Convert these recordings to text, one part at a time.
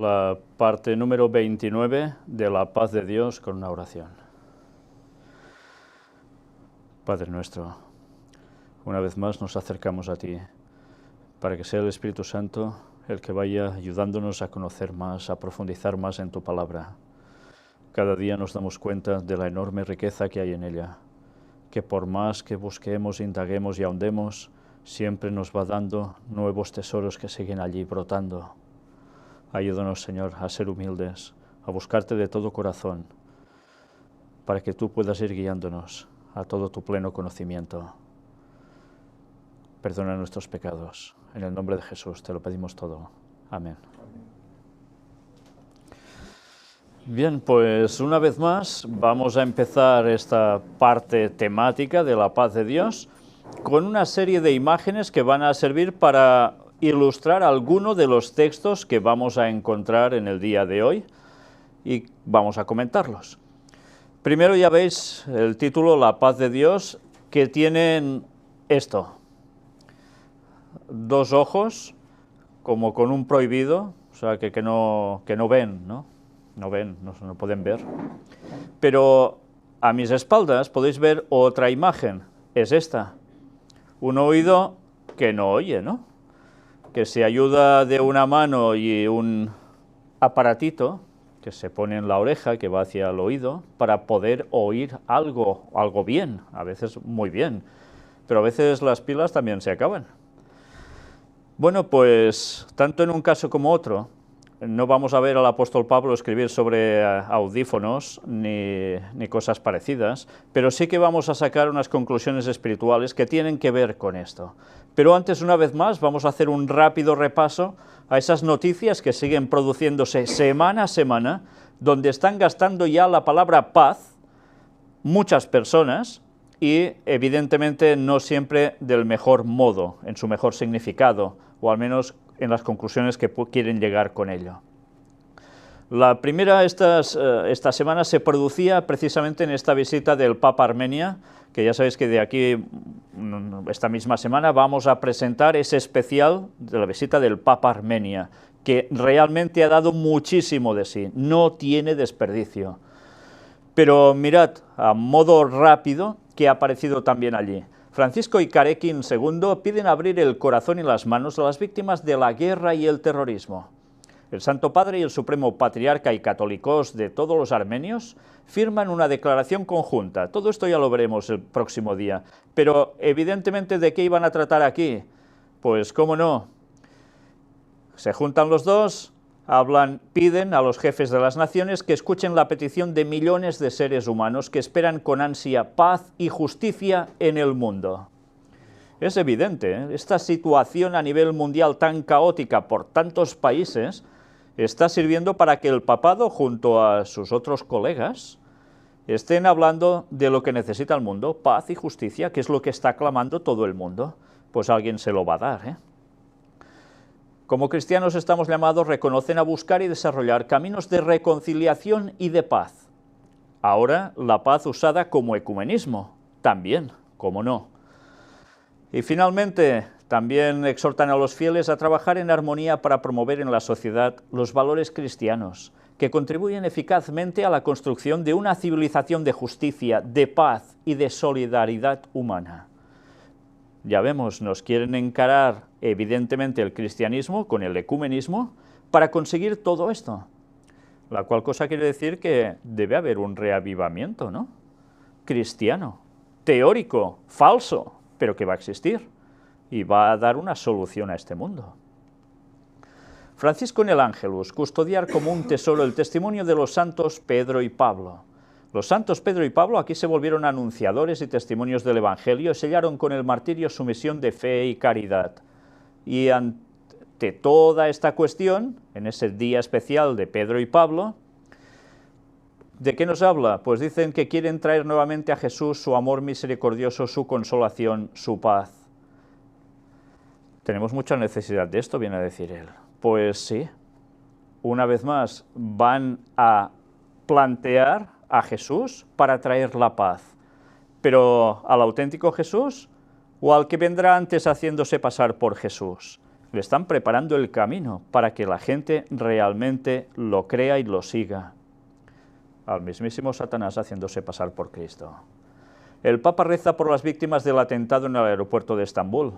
La parte número 29 de la paz de Dios con una oración. Padre nuestro, una vez más nos acercamos a ti, para que sea el Espíritu Santo el que vaya ayudándonos a conocer más, a profundizar más en tu palabra. Cada día nos damos cuenta de la enorme riqueza que hay en ella, que por más que busquemos, indaguemos y ahondemos, siempre nos va dando nuevos tesoros que siguen allí brotando. Ayúdanos, Señor, a ser humildes, a buscarte de todo corazón, para que tú puedas ir guiándonos a todo tu pleno conocimiento. Perdona nuestros pecados. En el nombre de Jesús te lo pedimos todo. Amén. Bien, pues una vez más vamos a empezar esta parte temática de la paz de Dios con una serie de imágenes que van a servir para ilustrar alguno de los textos que vamos a encontrar en el día de hoy y vamos a comentarlos. Primero ya veis el título La paz de Dios, que tienen esto: dos ojos como con un prohibido, o sea que no ven, ¿no? No pueden ver. Pero a mis espaldas podéis ver otra imagen, es esta: un oído que no oye, ¿no? Que se ayuda de una mano y un aparatito que se pone en la oreja, que va hacia el oído, para poder oír algo bien, a veces muy bien, pero a veces las pilas también se acaban. Bueno, pues tanto en un caso como otro, no vamos a ver al apóstol Pablo escribir sobre audífonos ni cosas parecidas, pero sí que vamos a sacar unas conclusiones espirituales que tienen que ver con esto. Pero antes, una vez más, vamos a hacer un rápido repaso a esas noticias que siguen produciéndose semana a semana, donde están gastando ya la palabra paz muchas personas y, evidentemente, no siempre del mejor modo, en su mejor significado, o al menos en las conclusiones que quieren llegar con ello. La primera esta semana se producía precisamente en esta visita del Papa a Armenia, que ya sabéis que de aquí, esta misma semana, vamos a presentar ese especial de la visita del Papa a Armenia, que realmente ha dado muchísimo de sí, no tiene desperdicio. Pero mirad, a modo rápido, que ha aparecido también allí. Francisco y Carequín II piden abrir el corazón y las manos a las víctimas de la guerra y el terrorismo. El Santo Padre y el Supremo Patriarca y católicos de todos los armenios firman una declaración conjunta. Todo esto ya lo veremos el próximo día. Pero, evidentemente, ¿de qué iban a tratar aquí? Pues, ¿cómo no? Se juntan los dos, piden a los jefes de las naciones que escuchen la petición de millones de seres humanos que esperan con ansia paz y justicia en el mundo. Es evidente, ¿eh? Esta situación a nivel mundial tan caótica por tantos países está sirviendo para que el papado, junto a sus otros colegas, estén hablando de lo que necesita el mundo, paz y justicia, que es lo que está clamando todo el mundo. Pues alguien se lo va a dar, ¿eh? Como cristianos estamos llamados a reconocer, a buscar y desarrollar caminos de reconciliación y de paz. Ahora, la paz usada como ecumenismo, también, cómo no. Y finalmente, también exhortan a los fieles a trabajar en armonía para promover en la sociedad los valores cristianos, que contribuyen eficazmente a la construcción de una civilización de justicia, de paz y de solidaridad humana. Ya vemos, nos quieren encarar evidentemente el cristianismo con el ecumenismo para conseguir todo esto, la cual cosa quiere decir que debe haber un reavivamiento, ¿no? Cristiano, teórico, falso, pero que va a existir y va a dar una solución a este mundo. Francisco en el Ángelus, custodiar como un tesoro el testimonio de los santos Pedro y Pablo. Los santos Pedro y Pablo aquí se volvieron anunciadores y testimonios del Evangelio y sellaron con el martirio su misión de fe y caridad. Y ante toda esta cuestión, en ese día especial de Pedro y Pablo, ¿de qué nos habla? Pues dicen que quieren traer nuevamente a Jesús su amor misericordioso, su consolación, su paz. Tenemos mucha necesidad de esto, viene a decir él. Pues sí, una vez más, van a plantear a Jesús para traer la paz, pero ¿al auténtico Jesús o al que vendrá antes haciéndose pasar por Jesús? le están preparando el camino para que la gente realmente lo crea y lo siga. Al mismísimo Satanás haciéndose pasar por Cristo. El Papa reza por las víctimas del atentado en el aeropuerto de Estambul.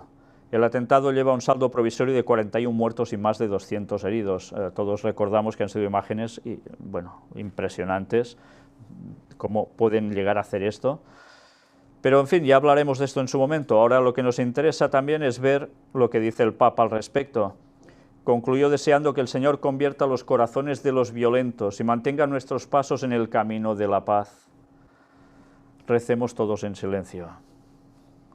El atentado lleva un saldo provisorio de 41 muertos y más de 200 heridos. Todos recordamos que han sido imágenes impresionantes, cómo pueden llegar a hacer esto. Pero, en fin, ya hablaremos de esto en su momento. Ahora lo que nos interesa también es ver lo que dice el Papa al respecto. Concluyó deseando que el Señor convierta los corazones de los violentos y mantenga nuestros pasos en el camino de la paz. Recemos todos en silencio.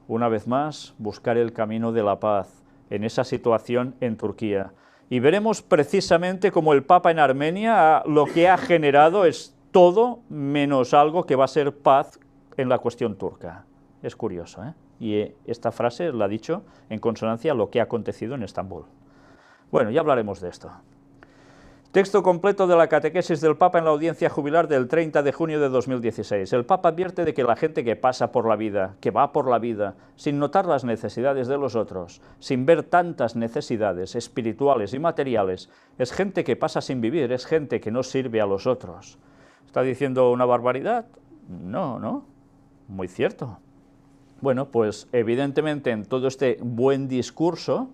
Una vez más, buscar el camino de la paz en esa situación en Turquía. Y veremos precisamente cómo el Papa en Armenia lo que ha generado es todo menos algo que va a ser paz en la cuestión turca. Es curioso, ¿eh? Y esta frase la ha dicho en consonancia a lo que ha acontecido en Estambul. Bueno, ya hablaremos de esto. Texto completo de la catequesis del Papa en la audiencia jubilar del 30 de junio de 2016. El Papa advierte de que la gente que pasa por la vida, que va por la vida, sin notar las necesidades de los otros, sin ver tantas necesidades espirituales y materiales, es gente que pasa sin vivir, es gente que no sirve a los otros. ¿Está diciendo una barbaridad? No, no, muy cierto. Bueno, pues evidentemente en todo este buen discurso,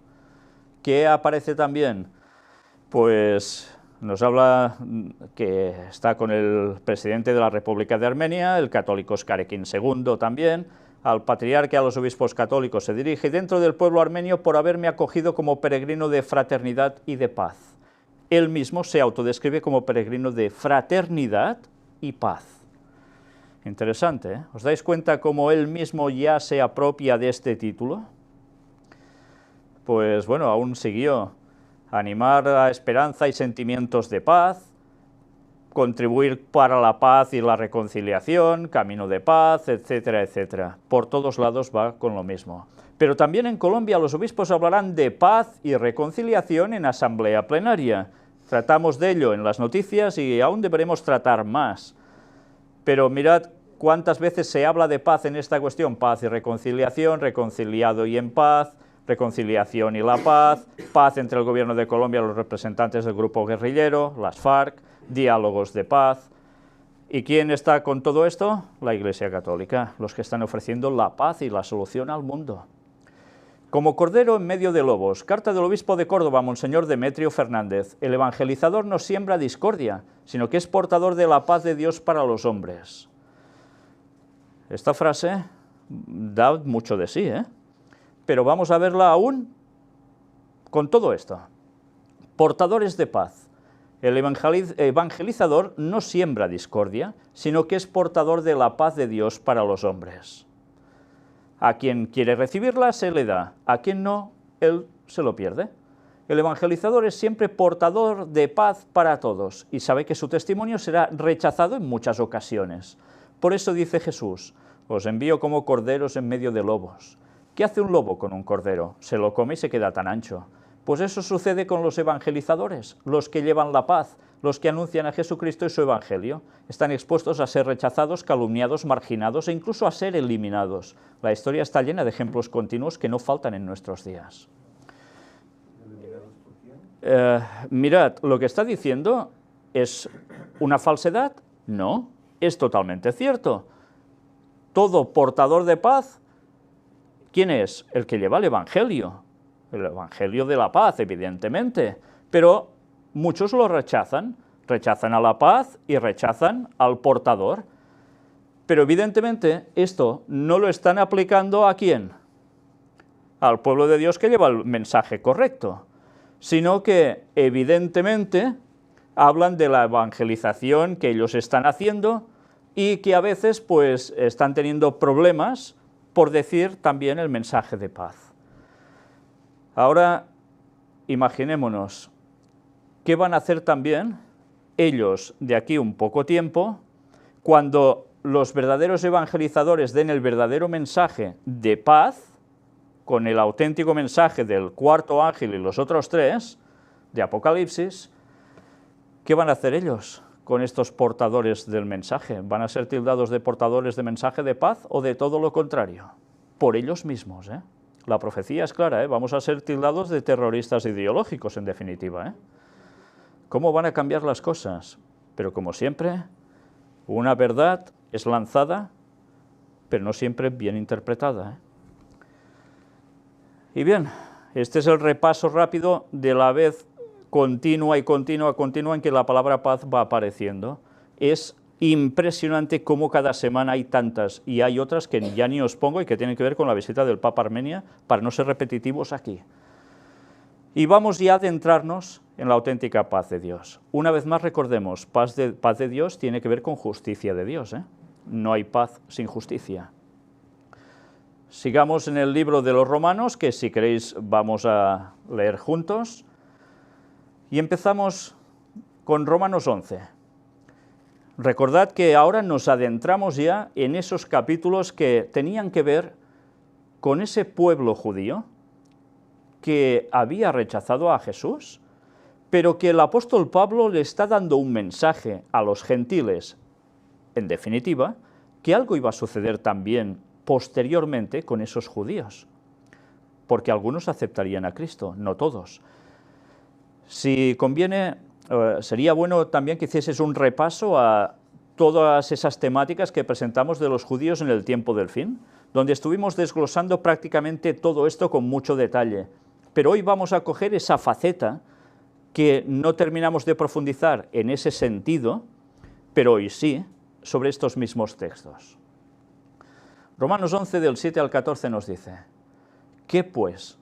¿qué aparece también? Pues nos habla que está con el presidente de la República de Armenia, el católico Skarekin II también, al patriarca y a los obispos católicos se dirige, dentro del pueblo armenio por haberme acogido como peregrino de fraternidad y de paz. Él mismo se autodescribe como peregrino de fraternidad y paz. Interesante, ¿eh? ¿Os dais cuenta cómo él mismo ya se apropia de este título? Pues bueno, aún siguió. Animar a esperanza y sentimientos de paz, contribuir para la paz y la reconciliación, camino de paz, etcétera, etcétera. Por todos lados va con lo mismo. Pero también en Colombia los obispos hablarán de paz y reconciliación en asamblea plenaria. Tratamos de ello en las noticias y aún deberemos tratar más. Pero mirad cuántas veces se habla de paz en esta cuestión, paz y reconciliación, reconciliado y en paz, reconciliación y la paz, paz entre el gobierno de Colombia y los representantes del grupo guerrillero, las FARC, diálogos de paz. ¿Y quién está con todo esto? La Iglesia Católica, los que están ofreciendo la paz y la solución al mundo. Como cordero en medio de lobos, carta del obispo de Córdoba, Monseñor Demetrio Fernández, el evangelizador no siembra discordia, sino que es portador de la paz de Dios para los hombres. Esta frase da mucho de sí, ¿eh? Pero vamos a verla aún con todo esto. Portadores de paz. El evangelizador no siembra discordia, sino que es portador de la paz de Dios para los hombres. A quien quiere recibirla se le da, a quien no, él se lo pierde. El evangelizador es siempre portador de paz para todos y sabe que su testimonio será rechazado en muchas ocasiones. Por eso dice Jesús, os envío como corderos en medio de lobos. ¿Qué hace un lobo con un cordero? Se lo come y se queda tan ancho. Pues eso sucede con los evangelizadores, los que llevan la paz, los que anuncian a Jesucristo y su evangelio. Están expuestos a ser rechazados, calumniados, marginados e incluso a ser eliminados. La historia está llena de ejemplos continuos que no faltan en nuestros días. Mirad, lo que está diciendo es una falsedad. No, es totalmente cierto. Todo portador de paz, ¿quién es? El que lleva el evangelio de la paz, evidentemente, pero muchos lo rechazan a la paz y rechazan al portador, pero evidentemente esto no lo están aplicando ¿a quién? Al pueblo de Dios que lleva el mensaje correcto, sino que evidentemente hablan de la evangelización que ellos están haciendo y que a veces pues están teniendo problemas por decir también el mensaje de paz. Ahora, imaginémonos, ¿qué van a hacer también ellos de aquí un poco tiempo cuando los verdaderos evangelizadores den el verdadero mensaje de paz, con el auténtico mensaje del cuarto ángel y los otros tres, de Apocalipsis? ¿Qué van a hacer ellos con estos portadores del mensaje? ¿Van a ser tildados de portadores de mensaje de paz o de todo lo contrario? Por ellos mismos, ¿eh? La profecía es clara, ¿eh? Vamos a ser tildados de terroristas ideológicos, en definitiva, ¿eh? ¿Cómo van a cambiar las cosas? Pero como siempre, una verdad es lanzada, pero no siempre bien interpretada, ¿eh? Y bien, este es el repaso rápido de la vez continua y continua en que la palabra paz va apareciendo. Es impresionante cómo cada semana hay tantas, y hay otras que ya ni os pongo y que tienen que ver con la visita del Papa a Armenia, para no ser repetitivos aquí. Y vamos ya a adentrarnos en la auténtica paz de Dios. Una vez más recordemos, paz de Dios tiene que ver con justicia de Dios, ¿eh? No hay paz sin justicia. Sigamos en el libro de los Romanos, que si queréis vamos a leer juntos, y empezamos con Romanos 11. Recordad que ahora nos adentramos ya en esos capítulos que tenían que ver con ese pueblo judío que había rechazado a Jesús, pero que el apóstol Pablo le está dando un mensaje a los gentiles, en definitiva, que algo iba a suceder también posteriormente con esos judíos, porque algunos aceptarían a Cristo, no todos. Si conviene, sería bueno también que hicieses un repaso a todas esas temáticas que presentamos de los judíos en el tiempo del fin, donde estuvimos desglosando prácticamente todo esto con mucho detalle. Pero hoy vamos a coger esa faceta que no terminamos de profundizar en ese sentido, pero hoy sí, sobre estos mismos textos. Romanos 11, del 7 al 14 nos dice: ¿qué pues?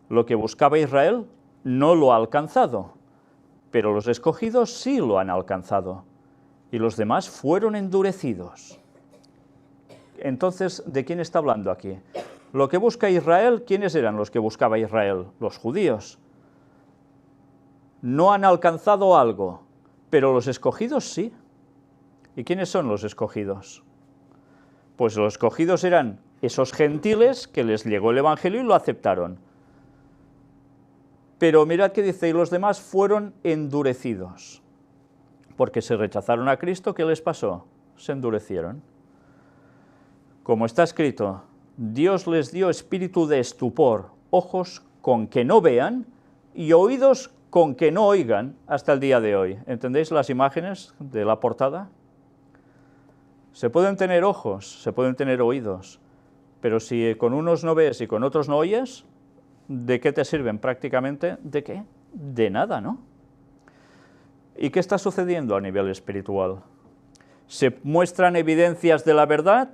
Lo que buscaba Israel no lo ha alcanzado, pero los escogidos sí lo han alcanzado, y los demás fueron endurecidos. Entonces, ¿de quién está hablando aquí? Lo que busca Israel, ¿quiénes eran los que buscaba Israel? Los judíos. No han alcanzado algo, pero los escogidos sí. ¿Y quiénes son los escogidos? Pues los escogidos eran esos gentiles que les llegó el Evangelio y lo aceptaron. Pero mirad que dice, y los demás fueron endurecidos. Porque se rechazaron a Cristo, ¿qué les pasó? Se endurecieron. Como está escrito, Dios les dio espíritu de estupor, ojos con que no vean y oídos con que no oigan hasta el día de hoy. ¿Entendéis las imágenes de la portada? Se pueden tener ojos, se pueden tener oídos, pero si con unos no ves y con otros no oyes, ¿de qué te sirven prácticamente? ¿De qué? De nada, ¿no? ¿Y qué está sucediendo a nivel espiritual? Se muestran evidencias de la verdad,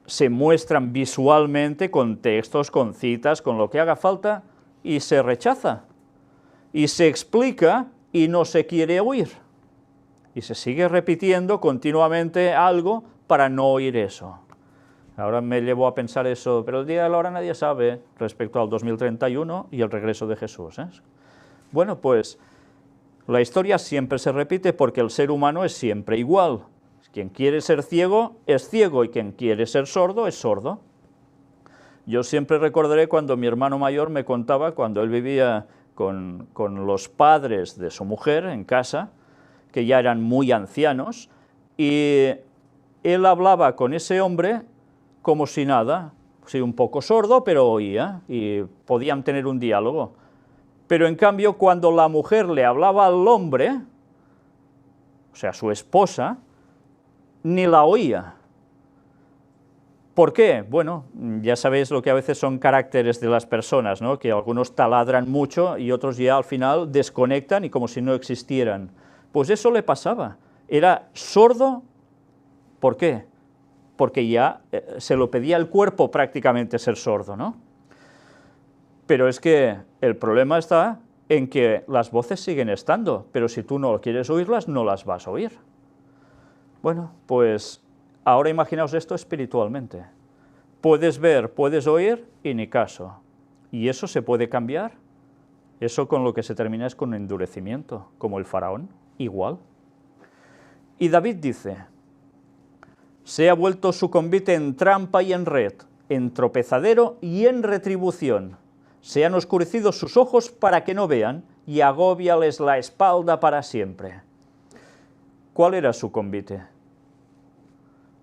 se muestran visualmente con textos, con citas, con lo que haga falta, y se rechaza, y se explica y no se quiere oír. Y se sigue repitiendo continuamente algo para no oír eso. Ahora me llevo a pensar eso, pero el día de la hora nadie sabe respecto al 2031 y el regreso de Jesús, ¿eh? Bueno, pues la historia siempre se repite porque el ser humano es siempre igual. Quien quiere ser ciego es ciego y quien quiere ser sordo es sordo. Yo siempre recordaré cuando mi hermano mayor me contaba, cuando él vivía con los padres de su mujer en casa, que ya eran muy ancianos, y él hablaba con ese hombre como si nada, sí, un poco sordo, pero oía, y podían tener un diálogo. Pero en cambio, cuando la mujer le hablaba al hombre, o sea, su esposa, ni la oía. ¿Por qué? Bueno, ya sabéis lo que a veces son caracteres de las personas, ¿no? Que algunos taladran mucho y otros ya al final desconectan y como si no existieran. Pues eso le pasaba. Era sordo. ¿Por qué? Porque ya se lo pedía el cuerpo prácticamente ser sordo, ¿no? Pero es que el problema está en que las voces siguen estando, pero si tú no quieres oírlas, no las vas a oír. Bueno, pues ahora imaginaos esto espiritualmente. Puedes ver, puedes oír y ni caso. ¿Y eso se puede cambiar? Eso con lo que se termina es con endurecimiento, como el faraón, igual. Y David dice: se ha vuelto su convite en trampa y en red, en tropezadero y en retribución. Se han oscurecido sus ojos para que no vean, y agóbiales la espalda para siempre. ¿Cuál era su convite?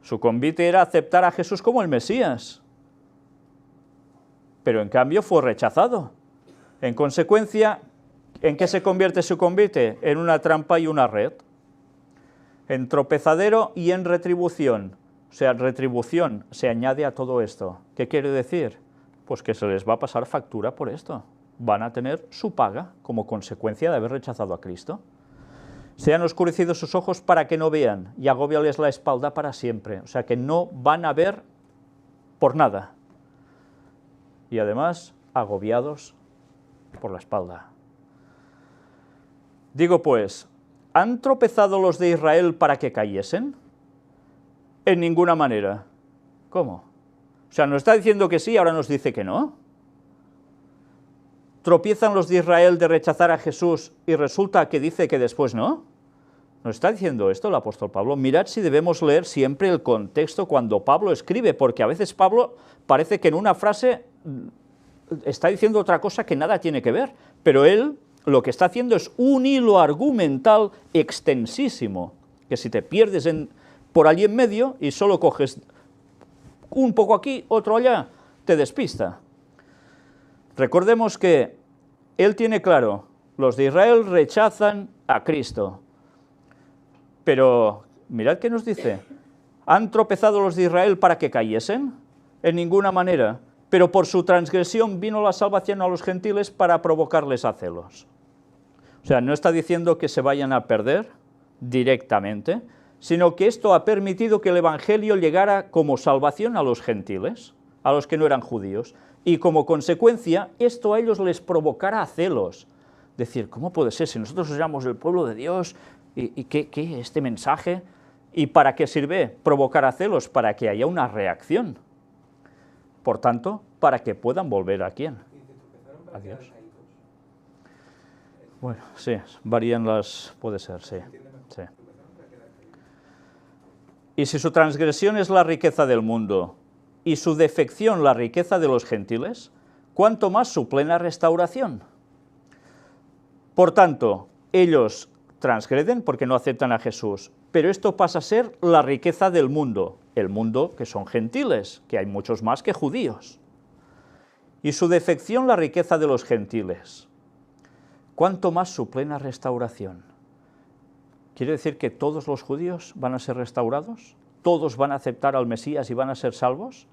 Su convite era aceptar a Jesús como el Mesías. pero en cambio fue rechazado. En consecuencia, ¿en qué se convierte su convite? En una trampa y una red, en tropezadero y en retribución. O sea, retribución se añade a todo esto. ¿Qué quiere decir? Pues que se les va a pasar factura por esto. Van a tener su paga como consecuencia de haber rechazado a Cristo. Sean oscurecidos sus ojos para que no vean, y agóbiales la espalda para siempre. O sea que no van a ver por nada. Y además, agobiados por la espalda. Digo pues, ¿han tropezado los de Israel para que cayesen? En ninguna manera. ¿Cómo? O sea, nos está diciendo que sí, ahora nos dice que no. ¿Tropiezan los de Israel de rechazar a Jesús y resulta que dice que después no? ¿Nos está diciendo esto el apóstol Pablo? Mirad si debemos leer siempre el contexto cuando Pablo escribe, porque a veces Pablo parece que en una frase está diciendo otra cosa que nada tiene que ver, pero él lo que está haciendo es un hilo argumental extensísimo, que si te pierdes por allí en medio y solo coges un poco aquí, otro allá, te despista. Recordemos que él tiene claro, los de Israel rechazan a Cristo. Pero mirad qué nos dice, ¿han tropezado los de Israel para que cayesen? En ninguna manera, pero por su transgresión vino la salvación a los gentiles para provocarles a celos. O sea, no está diciendo que se vayan a perder directamente, sino que esto ha permitido que el Evangelio llegara como salvación a los gentiles, a los que no eran judíos, y como consecuencia esto a ellos les provocará a celos. Decir, ¿cómo puede ser si nosotros somos el pueblo de Dios? ¿Y qué este mensaje? ¿Y para qué sirve? Provocar a celos, para que haya una reacción. Por tanto, para que puedan volver ¿a quién? A Dios. Bueno, sí, varían las... puede ser, sí. Sí. Y si su transgresión es la riqueza del mundo y su defección la riqueza de los gentiles, ¿cuánto más su plena restauración? Por tanto, ellos transgreden porque no aceptan a Jesús, pero esto pasa a ser la riqueza del mundo, el mundo que son gentiles, que hay muchos más que judíos. Y su defección la riqueza de los gentiles. ¿Cuánto más su plena restauración? ¿Quiere decir que todos los judíos van a ser restaurados? ¿Todos van a aceptar al Mesías y van a ser salvos?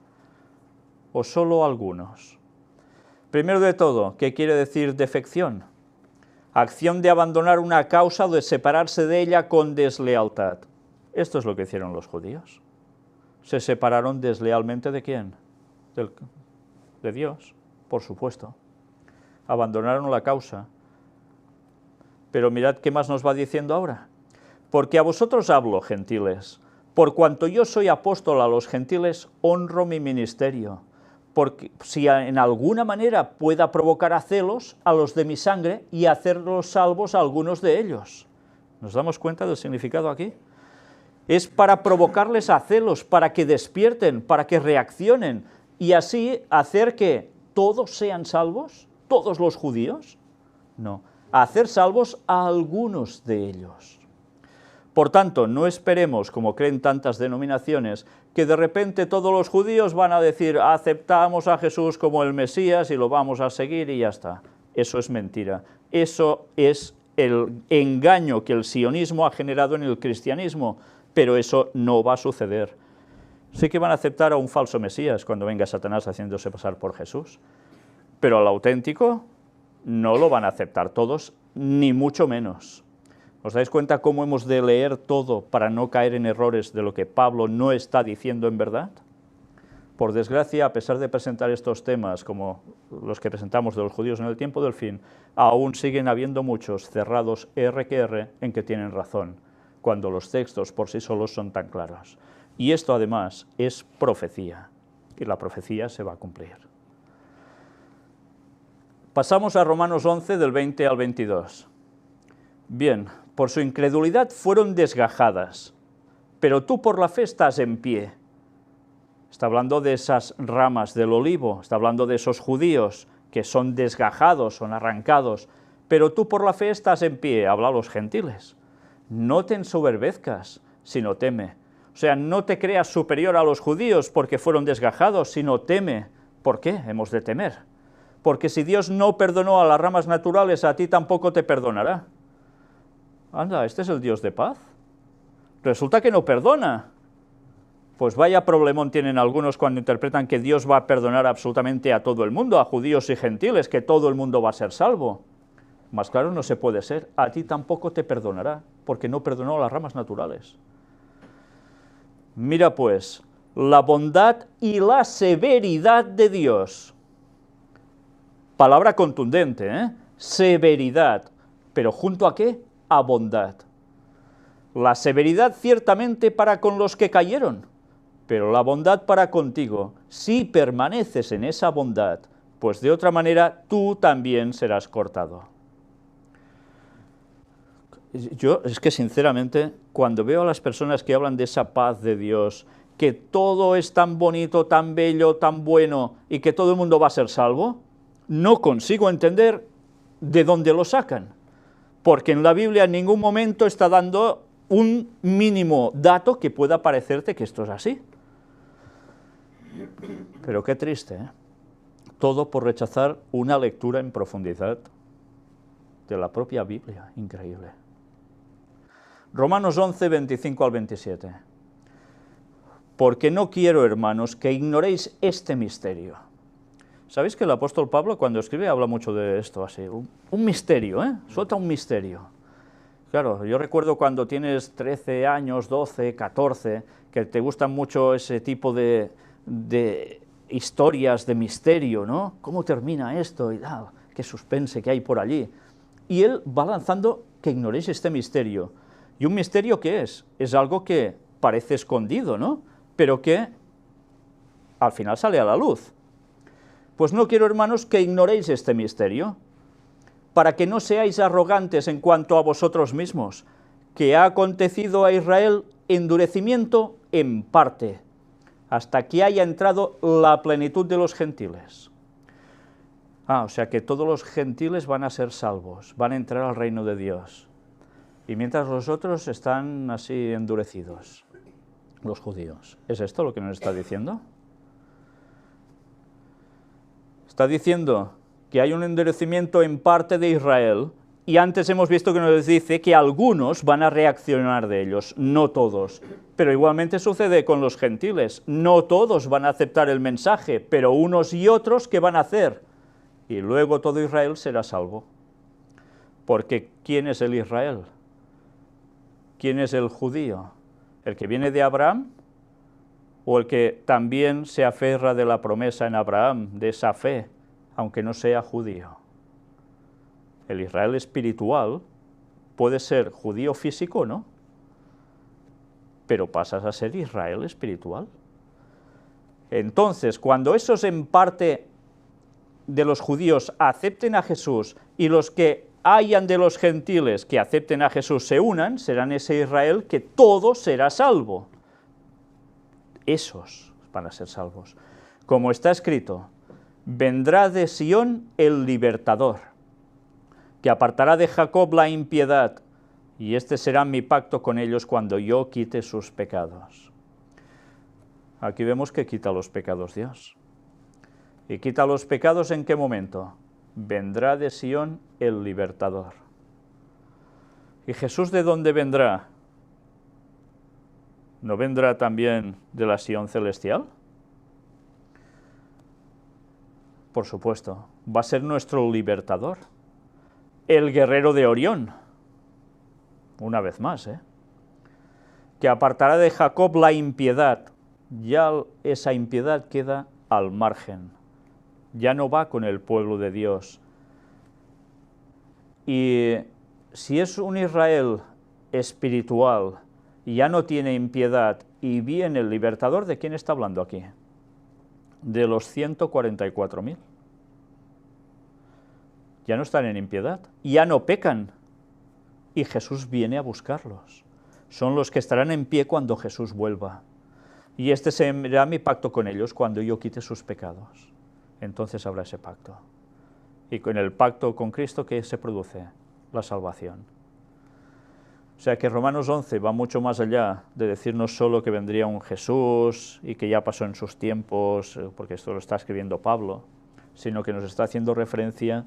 ¿O solo algunos? Primero de todo, ¿qué quiere decir defección? Acción de abandonar una causa o de separarse de ella con deslealtad. Esto es lo que hicieron los judíos. ¿Se separaron deslealmente de quién? De Dios, por supuesto. Abandonaron la causa. Pero mirad qué más nos va diciendo ahora. Porque a vosotros hablo, gentiles, por cuanto yo soy apóstol a los gentiles, honro mi ministerio, porque si en alguna manera pueda provocar a celos a los de mi sangre y hacerlos salvos a algunos de ellos. ¿Nos damos cuenta del significado aquí? Es para provocarles a celos, para que despierten, para que reaccionen, y así hacer que todos sean salvos, todos los judíos. No, hacer salvos a algunos de ellos. Por tanto, no esperemos, como creen tantas denominaciones, que de repente todos los judíos van a decir aceptamos a Jesús como el Mesías y lo vamos a seguir y ya está. Eso es mentira. Eso es el engaño que el sionismo ha generado en el cristianismo, pero eso no va a suceder. Sí que van a aceptar a un falso Mesías cuando venga Satanás haciéndose pasar por Jesús, pero al auténtico no lo van a aceptar todos, ni mucho menos. ¿Os dais cuenta cómo hemos de leer todo para no caer en errores de lo que Pablo no está diciendo en verdad? Por desgracia, a pesar de presentar estos temas como los que presentamos de los judíos en el tiempo del fin, aún siguen habiendo muchos cerrados R que R en que tienen razón, cuando los textos por sí solos son tan claros. Y esto además es profecía, y la profecía se va a cumplir. Pasamos a Romanos 11, del 20 al 22. Bien, por su incredulidad fueron desgajadas, pero tú por la fe estás en pie. Está hablando de esas ramas del olivo, está hablando de esos judíos que son desgajados, son arrancados, pero tú por la fe estás en pie, habla a los gentiles. No te ensoberbezcas, sino teme. O sea, no te creas superior a los judíos porque fueron desgajados, sino teme, ¿Por qué hemos de temer? Porque si Dios no perdonó a las ramas naturales, a ti tampoco te perdonará. Anda, ¿este es el Dios de paz? Resulta que no perdona. Pues vaya problemón tienen algunos cuando interpretan que Dios va a perdonar absolutamente a todo el mundo, a judíos y gentiles, que todo el mundo va a ser salvo. Más claro no se puede ser, a ti tampoco te perdonará, porque no perdonó las ramas naturales. Mira pues, la bondad y la severidad de Dios. Palabra contundente, ¿eh? Severidad. ¿Pero junto a qué? A bondad. La severidad ciertamente para con los que cayeron, pero la bondad para contigo, si permaneces en esa bondad, pues de otra manera tú también serás cortado. Yo, es que sinceramente, cuando veo a las personas que hablan de esa paz de Dios, que todo es tan bonito, tan bello, tan bueno, y que todo el mundo va a ser salvo, no consigo entender de dónde lo sacan, porque en la Biblia en ningún momento está dando un mínimo dato que pueda parecerte que esto es así. Pero qué triste, ¿eh? Todo por rechazar una lectura en profundidad de la propia Biblia, increíble. Romanos 11, 25 al 27. Porque no quiero, hermanos, que ignoréis este misterio. ¿Sabéis que el apóstol Pablo, cuando escribe, habla mucho de esto así? Un misterio, ¿eh? Suelta un misterio. Claro, yo recuerdo cuando tienes 13 años, 12, 14, que te gustan mucho ese tipo de historias de misterio, ¿no? ¿Cómo termina esto? Y tal, qué suspense que hay por allí. Y él va lanzando que ignoréis este misterio. ¿Y un misterio qué es? Es algo que parece escondido, ¿no? Pero que al final sale a la luz. Pues no quiero, hermanos, que ignoréis este misterio, para que no seáis arrogantes en cuanto a vosotros mismos, que ha acontecido a Israel endurecimiento en parte, hasta que haya entrado la plenitud de los gentiles. O sea que todos los gentiles van a ser salvos, van a entrar al reino de Dios, y mientras los otros están así endurecidos, los judíos. ¿Es esto lo que nos está diciendo? Está diciendo que hay un endurecimiento en parte de Israel, y antes hemos visto que nos dice que algunos van a reaccionar de ellos, no todos. Pero igualmente sucede con los gentiles, no todos van a aceptar el mensaje, pero unos y otros, ¿qué van a hacer? Y luego todo Israel será salvo. Porque ¿quién es el Israel? ¿Quién es el judío? ¿El que viene de Abraham? ¿O el que también se aferra de la promesa en Abraham, de esa fe, aunque no sea judío? El Israel espiritual puede ser judío físico, ¿no? Pero pasas a ser Israel espiritual. Entonces, cuando esos en parte de los judíos acepten a Jesús y los que hayan de los gentiles que acepten a Jesús se unan, serán ese Israel que todo será salvo. Esos van a ser salvos. Como está escrito, vendrá de Sión el libertador, que apartará de Jacob la impiedad, y este será mi pacto con ellos cuando yo quite sus pecados. Aquí vemos que quita los pecados Dios. ¿Y quita los pecados en qué momento? Vendrá de Sión el libertador. ¿Y Jesús de dónde vendrá? ¿No vendrá también de la Sión celestial? Por supuesto, va a ser nuestro libertador, el guerrero de Orión, una vez más, que apartará de Jacob la impiedad. Ya esa impiedad queda al margen, ya no va con el pueblo de Dios. Y si es un Israel espiritual, ya no tiene impiedad, y viene el libertador, ¿de quién está hablando aquí? De los 144.000. Ya no están en impiedad, ya no pecan, y Jesús viene a buscarlos. Son los que estarán en pie cuando Jesús vuelva. Y este será mi pacto con ellos cuando yo quite sus pecados. Entonces habrá ese pacto. Y con el pacto con Cristo, ¿qué se produce? La salvación. sea que Romanos 11 va mucho más allá de decirnos solo que vendría un Jesús y que ya pasó en sus tiempos, porque esto lo está escribiendo Pablo, sino que nos está haciendo referencia,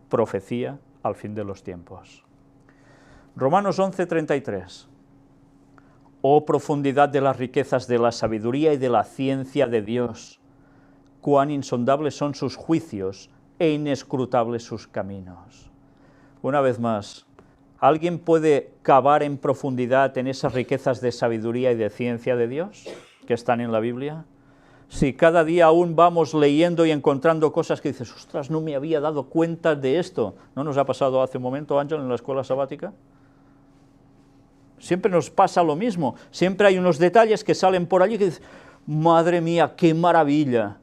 profecía, al fin de los tiempos. Romanos 11:33. Oh profundidad de las riquezas de la sabiduría y de la ciencia de Dios, cuán insondables son sus juicios e inescrutables sus caminos. Una vez más, ¿alguien puede cavar en profundidad en esas riquezas de sabiduría y de ciencia de Dios que están en la Biblia? Si cada día aún vamos leyendo y encontrando cosas que dices, ostras, no me había dado cuenta de esto. ¿No nos ha pasado hace un momento, Ángel, en la escuela sabática? Siempre nos pasa lo mismo. Siempre hay unos detalles que salen por allí que dices, madre mía, qué maravilla.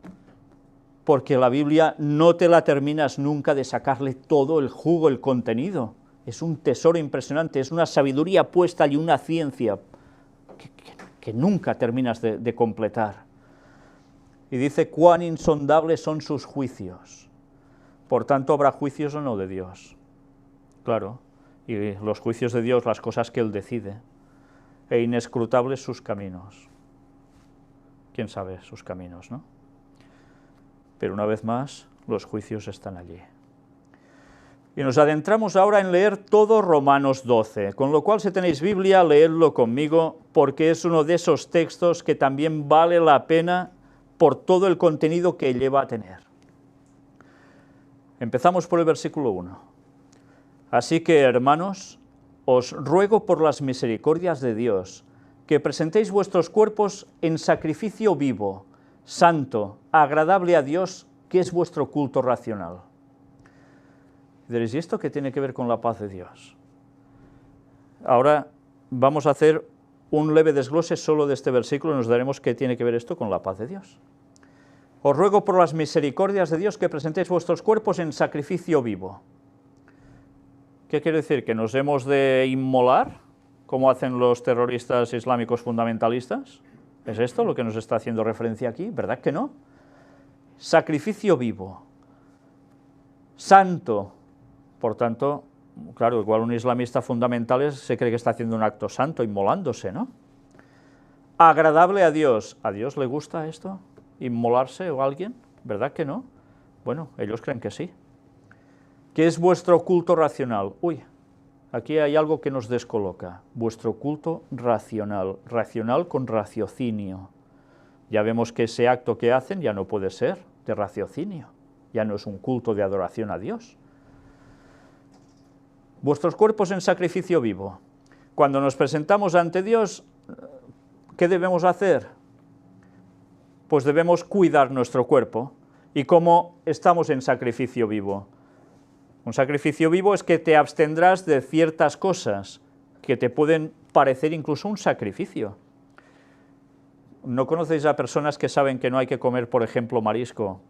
Porque la Biblia no te la terminas nunca de sacarle todo el jugo, el contenido. Es un tesoro impresionante, es una sabiduría puesta y una ciencia que nunca terminas de completar. Y dice, cuán insondables son sus juicios. Por tanto, ¿habrá juicios o no de Dios? Claro, y los juicios de Dios, las cosas que Él decide, e inescrutables sus caminos. ¿Quién sabe sus caminos, no? Pero una vez más, los juicios están allí. Y nos adentramos ahora en leer todo Romanos 12, con lo cual si tenéis Biblia, leedlo conmigo, porque es uno de esos textos que también vale la pena por todo el contenido que lleva a tener. Empezamos por el versículo 1. Así que, hermanos, os ruego por las misericordias de Dios, que presentéis vuestros cuerpos en sacrificio vivo, santo, agradable a Dios, que es vuestro culto racional. Diréis, ¿y esto qué tiene que ver con la paz de Dios? Ahora vamos a hacer un leve desglose solo de este versículo y nos daremos qué tiene que ver esto con la paz de Dios. Os ruego por las misericordias de Dios que presentéis vuestros cuerpos en sacrificio vivo. ¿Qué quiere decir? ¿Que nos hemos de inmolar, como hacen los terroristas islámicos fundamentalistas? ¿Es esto lo que nos está haciendo referencia aquí? ¿Verdad que no? Sacrificio vivo, santo. Por tanto, claro, igual un islamista fundamental se cree que está haciendo un acto santo, inmolándose, ¿no? Agradable a Dios. ¿A Dios le gusta esto? ¿Inmolarse o alguien? ¿Verdad que no? Bueno, ellos creen que sí. ¿Qué es vuestro culto racional? Uy, aquí hay algo que nos descoloca. Vuestro culto racional, racional con raciocinio. Ya vemos que ese acto que hacen ya no puede ser de raciocinio, ya no es un culto de adoración a Dios. Vuestros cuerpos en sacrificio vivo. Cuando nos presentamos ante Dios, ¿qué debemos hacer? Pues debemos cuidar nuestro cuerpo. ¿Y cómo estamos en sacrificio vivo? Un sacrificio vivo es que te abstendrás de ciertas cosas que te pueden parecer incluso un sacrificio. ¿No conocéis a personas que saben que no hay que comer, por ejemplo, marisco,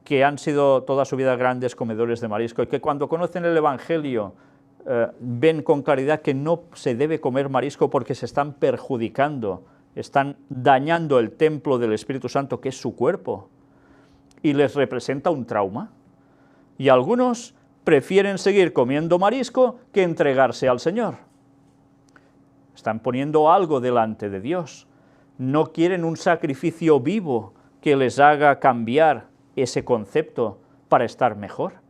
que han sido toda su vida grandes comedores de marisco y que cuando conocen el Evangelio ven con claridad que no se debe comer marisco porque se están perjudicando, están dañando el templo del Espíritu Santo, que es su cuerpo, y les representa un trauma? Y algunos prefieren seguir comiendo marisco que entregarse al Señor. Están poniendo algo delante de Dios. No quieren un sacrificio vivo que les haga cambiar ese concepto para estar mejor.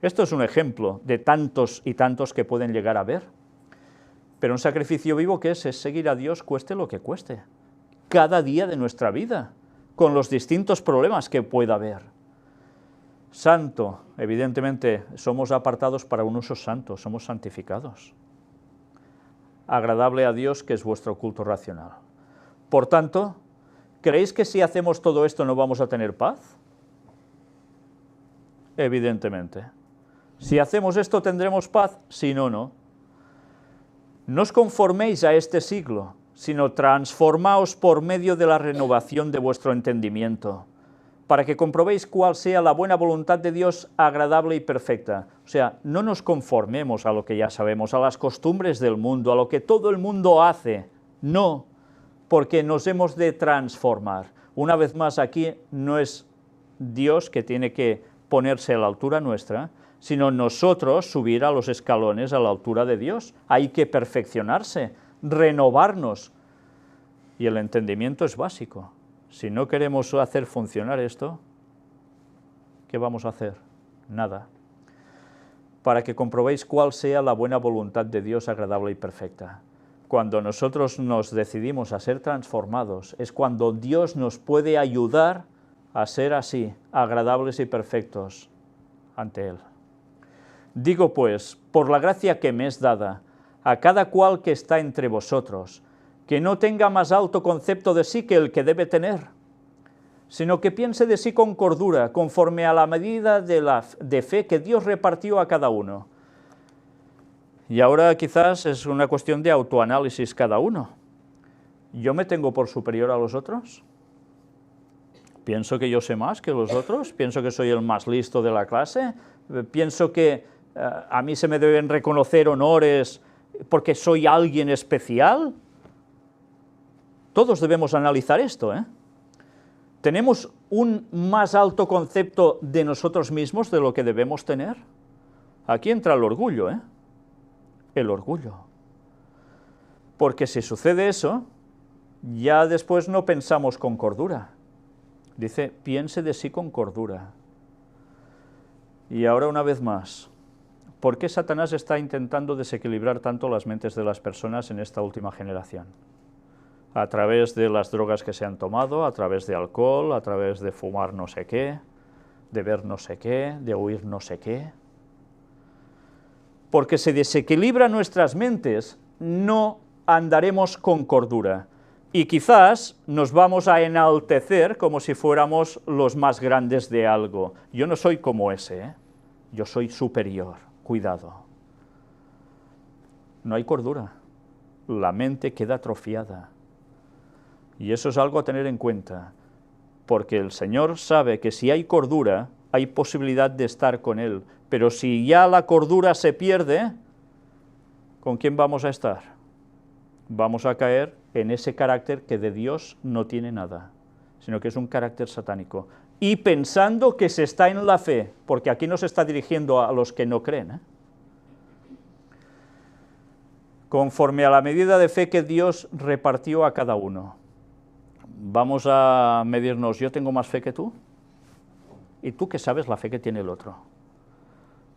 Esto es un ejemplo de tantos y tantos que pueden llegar a ver. Pero un sacrificio vivo, ¿qué es? Es seguir a Dios cueste lo que cueste. Cada día de nuestra vida, con los distintos problemas que pueda haber. Santo, evidentemente, somos apartados para un uso santo, somos santificados. Agradable a Dios, que es vuestro culto racional. Por tanto, ¿creéis que si hacemos todo esto no vamos a tener paz? Evidentemente. Si hacemos esto, ¿tendremos paz? Si no, no. No os conforméis a este siglo, sino transformaos por medio de la renovación de vuestro entendimiento, para que comprobéis cuál sea la buena voluntad de Dios, agradable y perfecta. O sea, no nos conformemos a lo que ya sabemos, a las costumbres del mundo, a lo que todo el mundo hace. No, porque nos hemos de transformar. Una vez más, aquí no es Dios que tiene que ponerse a la altura nuestra, sino nosotros subir a los escalones a la altura de Dios. Hay que perfeccionarse, renovarnos. Y el entendimiento es básico. Si no queremos hacer funcionar esto, ¿qué vamos a hacer? Nada. Para que comprobéis cuál sea la buena voluntad de Dios agradable y perfecta. Cuando nosotros nos decidimos a ser transformados, es cuando Dios nos puede ayudar a ser así, agradables y perfectos ante Él. Digo pues, por la gracia que me es dada, a cada cual que está entre vosotros, que no tenga más alto concepto de sí que el que debe tener, sino que piense de sí con cordura, conforme a la medida de fe que Dios repartió a cada uno. Y ahora quizás es una cuestión de autoanálisis cada uno. ¿Yo me tengo por superior a los otros? ¿Pienso que yo sé más que los otros? ¿Pienso que soy el más listo de la clase? ¿Pienso que a mí se me deben reconocer honores porque soy alguien especial? Todos debemos analizar esto, ¿eh? ¿Tenemos un más alto concepto de nosotros mismos de lo que debemos tener? Aquí entra el orgullo, ¿eh? El orgullo. Porque si sucede eso, ya después no pensamos con cordura. Dice, piense de sí con cordura. Y ahora una vez más, ¿por qué Satanás está intentando desequilibrar tanto las mentes de las personas en esta última generación? A través de las drogas que se han tomado, a través de alcohol, a través de fumar no sé qué, de ver no sé qué, de oír no sé qué. Porque se desequilibran nuestras mentes, no andaremos con cordura. Y quizás nos vamos a enaltecer como si fuéramos los más grandes de algo. Yo no soy como ese, ¿eh? Yo soy superior, cuidado. No hay cordura, la mente queda atrofiada. Y eso es algo a tener en cuenta, porque el Señor sabe que si hay cordura, hay posibilidad de estar con Él, pero si ya la cordura se pierde, ¿con quién vamos a estar? Vamos a caer en ese carácter que de Dios no tiene nada, sino que es un carácter satánico. Y pensando que se está en la fe, porque aquí no se está dirigiendo a los que no creen, ¿eh? Conforme a la medida de fe que Dios repartió a cada uno. Vamos a medirnos, ¿yo tengo más fe que tú? ¿Y tú qué sabes la fe que tiene el otro?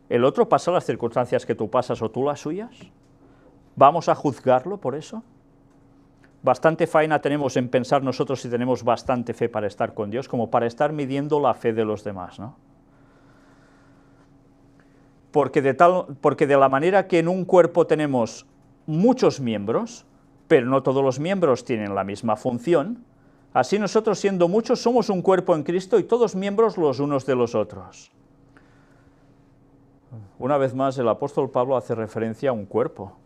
¿El otro pasa las circunstancias que tú pasas o tú las suyas? ¿Vamos a juzgarlo por eso? Bastante faena tenemos en pensar nosotros si tenemos bastante fe para estar con Dios, como para estar midiendo la fe de los demás, ¿no? Porque de la manera que en un cuerpo tenemos muchos miembros, pero no todos los miembros tienen la misma función, así nosotros siendo muchos somos un cuerpo en Cristo y todos miembros los unos de los otros. Una vez más el apóstol Pablo hace referencia a un cuerpo,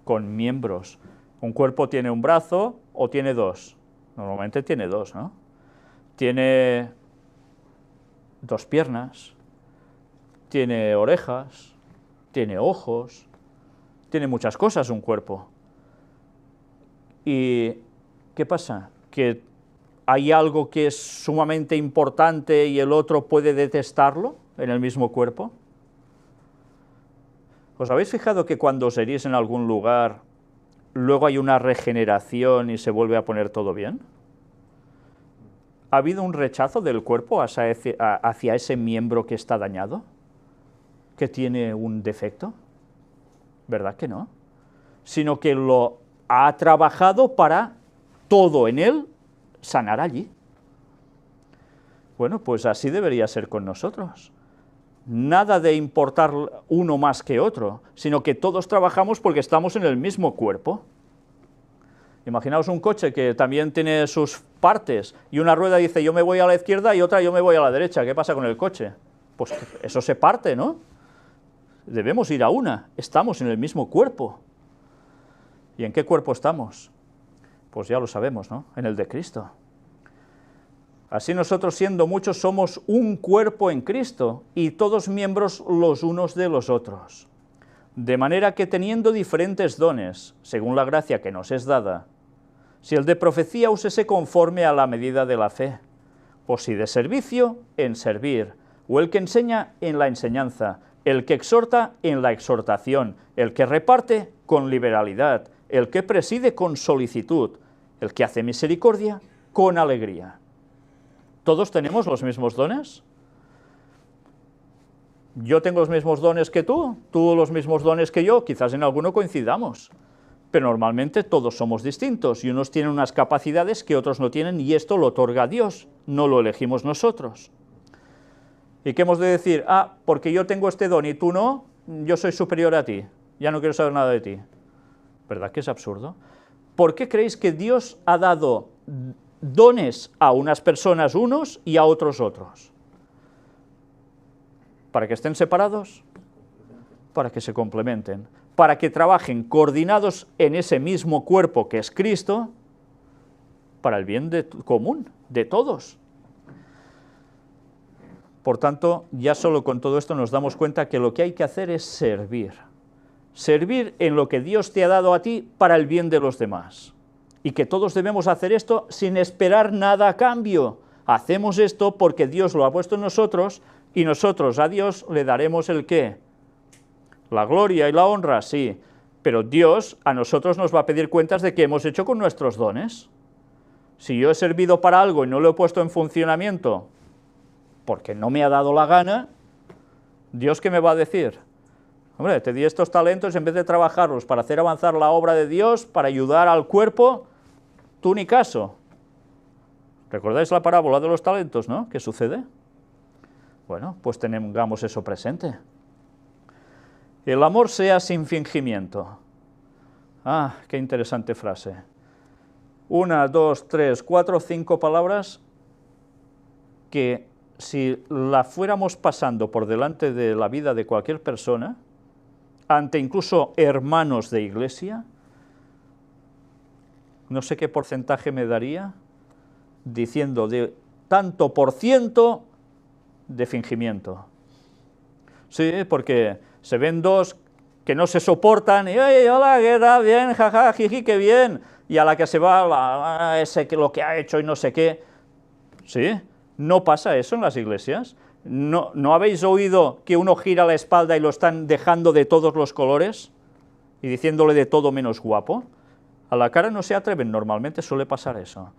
con miembros. Un cuerpo tiene un brazo o tiene dos. Normalmente tiene dos, ¿no? Tiene dos piernas, tiene orejas, tiene ojos, tiene muchas cosas un cuerpo. ¿Y qué pasa? ¿Que hay algo que es sumamente importante y el otro puede detestarlo en el mismo cuerpo? ¿Os habéis fijado que cuando os herís en algún lugar, luego hay una regeneración y se vuelve a poner todo bien? ¿Ha habido un rechazo del cuerpo hacia ese miembro que está dañado? ¿Que tiene un defecto? ¿Verdad que no? Sino que lo ha trabajado para todo en él sanar allí. Bueno, pues así debería ser con nosotros. Nada de importar uno más que otro, sino que todos trabajamos porque estamos en el mismo cuerpo. Imaginaos un coche que también tiene sus partes, y una rueda dice yo me voy a la izquierda y otra yo me voy a la derecha. ¿Qué pasa con el coche? Pues eso se parte, ¿no? Debemos ir a una, estamos en el mismo cuerpo. ¿Y en qué cuerpo estamos? Pues ya lo sabemos, ¿no? En el de Cristo. Así nosotros siendo muchos somos un cuerpo en Cristo y todos miembros los unos de los otros. De manera que teniendo diferentes dones, según la gracia que nos es dada, si el de profecía úsese conforme a la medida de la fe, o si de servicio, en servir, o el que enseña en la enseñanza, el que exhorta en la exhortación, el que reparte con liberalidad, el que preside con solicitud, el que hace misericordia con alegría. ¿Todos tenemos los mismos dones? Yo tengo los mismos dones que tú los mismos dones que yo, quizás en alguno coincidamos, pero normalmente todos somos distintos y unos tienen unas capacidades que otros no tienen y esto lo otorga Dios, no lo elegimos nosotros. ¿Y qué hemos de decir? Ah, porque yo tengo este don y tú no, yo soy superior a ti, ya no quiero saber nada de ti. ¿Verdad que es absurdo? ¿Por qué creéis que Dios ha dado dones a unas personas unos y a otros otros? ¿Para que estén separados? Para que se complementen, para que trabajen coordinados en ese mismo cuerpo que es Cristo, para el bien común, de todos. Por tanto, ya solo con todo esto nos damos cuenta que lo que hay que hacer es servir. Servir en lo que Dios te ha dado a ti para el bien de los demás. Y que todos debemos hacer esto sin esperar nada a cambio. Hacemos esto porque Dios lo ha puesto en nosotros y nosotros a Dios le daremos el ¿qué? La gloria y la honra, sí. Pero Dios a nosotros nos va a pedir cuentas de qué hemos hecho con nuestros dones. Si yo he servido para algo y no lo he puesto en funcionamiento porque no me ha dado la gana, ¿Dios qué me va a decir? Hombre, te di estos talentos, en vez de trabajarlos para hacer avanzar la obra de Dios, para ayudar al cuerpo, tú ni caso. ¿Recordáis la parábola de los talentos, no? ¿Qué sucede? Bueno, pues tengamos eso presente. El amor sea sin fingimiento. Ah, qué interesante frase. 1, 2, 3, 4, 5 palabras que si la fuéramos pasando por delante de la vida de cualquier persona, ante incluso hermanos de iglesia, no sé qué porcentaje me daría, diciendo de tanto por ciento de fingimiento. Sí, porque se ven dos que no se soportan, y ¡ay, hola, qué tal, bien, jaja, jiji, qué bien! Y a la que se va, ese que lo que ha hecho y no sé qué. ¿Sí? ¿No pasa eso en las iglesias? ¿No habéis oído que uno gira la espalda y lo están dejando de todos los colores? Y diciéndole de todo menos guapo. A la cara no se atreven, normalmente suele pasar eso.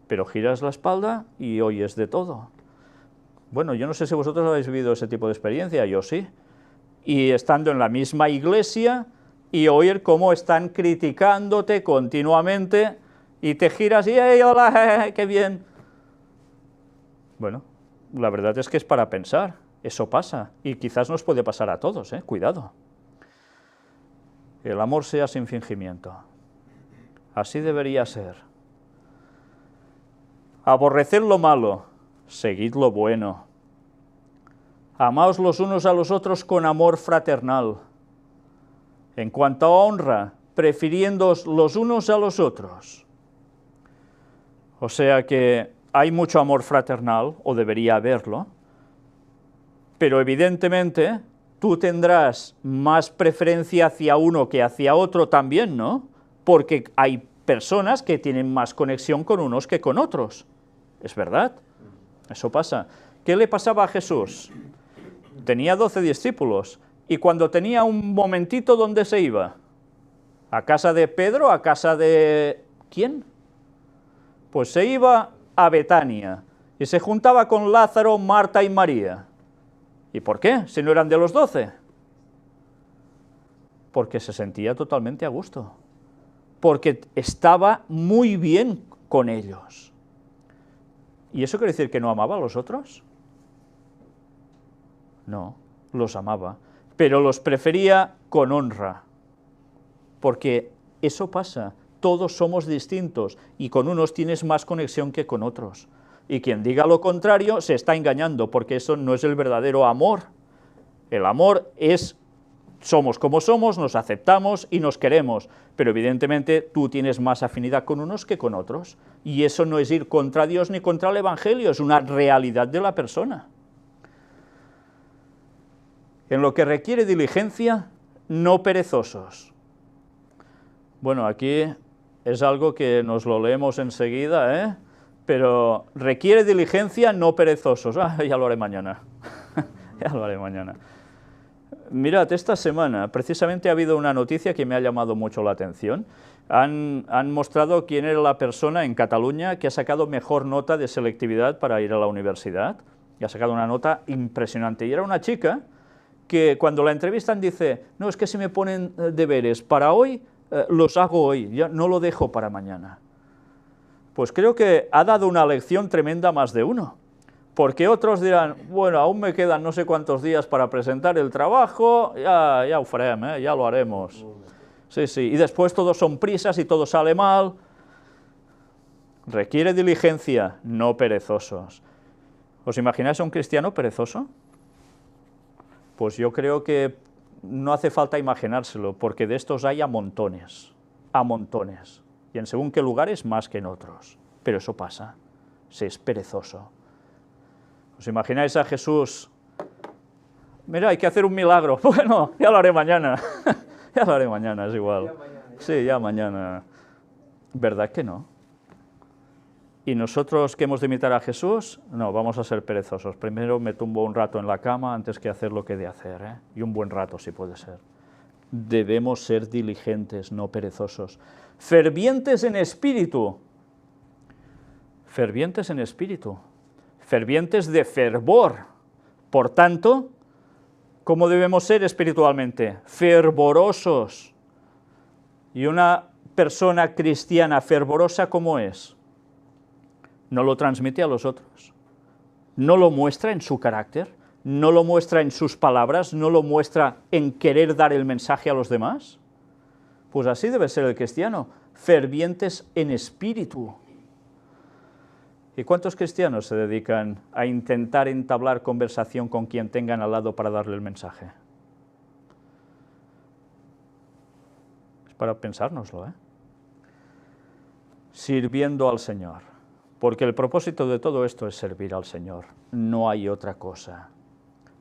Pero giras la espalda y oyes de todo. Bueno, yo no sé si vosotros habéis vivido ese tipo de experiencia, yo sí. Y estando en la misma iglesia y oír cómo están criticándote continuamente y te giras y ¡hey, hola, qué bien! Bueno, la verdad es que es para pensar, eso pasa, y quizás nos puede pasar a todos, cuidado. El amor sea sin fingimiento, así debería ser. Aborreced lo malo, seguid lo bueno. Amaos los unos a los otros con amor fraternal. En cuanto a honra, prefiriéndoos los unos a los otros. O sea que hay mucho amor fraternal, o debería haberlo, pero evidentemente tú tendrás más preferencia hacia uno que hacia otro también, ¿no? Porque hay personas que tienen más conexión con unos que con otros. ¿Es verdad? Eso pasa. ¿Qué le pasaba a Jesús? Tenía 12 discípulos, y cuando tenía un momentito, ¿dónde se iba? ¿A casa de Pedro? ¿A casa de quién? Pues se iba a Betania, y se juntaba con Lázaro, Marta y María. ¿Y por qué? Si no eran de los 12. Porque se sentía totalmente a gusto, porque estaba muy bien con ellos. ¿Y eso quiere decir que no amaba a los otros? No, los amaba, pero los prefería con honra, porque eso pasa. Todos somos distintos, y con unos tienes más conexión que con otros. Y quien diga lo contrario se está engañando, porque eso no es el verdadero amor. El amor es, somos como somos, nos aceptamos y nos queremos, pero evidentemente tú tienes más afinidad con unos que con otros, y eso no es ir contra Dios ni contra el Evangelio, es una realidad de la persona. En lo que requiere diligencia, no perezosos. Bueno, aquí es algo que nos lo leemos enseguida, pero requiere diligencia, no perezosos. Ah, ya lo haré mañana. Ya lo haré mañana. Mirad, esta semana precisamente ha habido una noticia que me ha llamado mucho la atención. Han mostrado quién era la persona en Cataluña que ha sacado mejor nota de selectividad para ir a la universidad, y ha sacado una nota impresionante. Y era una chica que cuando la entrevistan dice, no, es que si me ponen deberes para hoy, los hago hoy, ya no lo dejo para mañana. Pues creo que ha dado una lección tremenda a más de uno, porque otros dirán, bueno, aún me quedan no sé cuántos días para presentar el trabajo, ya ho farem, ya lo haremos. Sí, sí, y después todos son prisas y todo sale mal. Requiere diligencia, no perezosos. ¿Os imagináis a un cristiano perezoso? Pues yo creo que no hace falta imaginárselo, porque de estos hay a montones, y en según qué lugares más que en otros, pero eso pasa, se es perezoso. ¿Os imagináis a Jesús? Mira, hay que hacer un milagro, bueno, ya lo haré mañana, ya lo haré mañana, es igual, sí, ya mañana, ¿verdad que no? Y nosotros que hemos de imitar a Jesús, no, vamos a ser perezosos. Primero me tumbo un rato en la cama antes que hacer lo que he de hacer, y un buen rato si puede ser. Debemos ser diligentes, no perezosos. Fervientes en espíritu. Fervientes en espíritu. Fervientes de fervor. Por tanto, ¿cómo debemos ser espiritualmente? Fervorosos. Y una persona cristiana fervorosa, ¿cómo es? No lo transmite a los otros, no lo muestra en su carácter, no lo muestra en sus palabras, no lo muestra en querer dar el mensaje a los demás. Pues así debe ser el cristiano, fervientes en espíritu. ¿Y cuántos cristianos se dedican a intentar entablar conversación con quien tengan al lado para darle el mensaje? Es para pensárnoslo, Sirviendo al Señor. Porque el propósito de todo esto es servir al Señor, no hay otra cosa.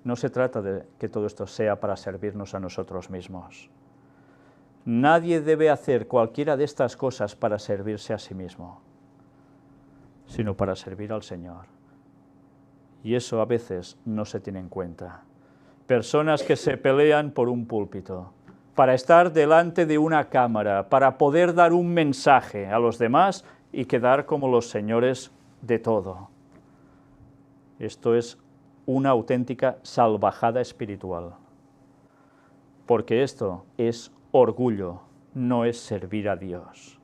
No se trata de que todo esto sea para servirnos a nosotros mismos. Nadie debe hacer cualquiera de estas cosas para servirse a sí mismo, sino para servir al Señor. Y eso a veces no se tiene en cuenta. Personas que se pelean por un púlpito, para estar delante de una cámara, para poder dar un mensaje a los demás y quedar como los señores de todo. Esto es una auténtica salvajada espiritual, porque esto es orgullo, no es servir a Dios.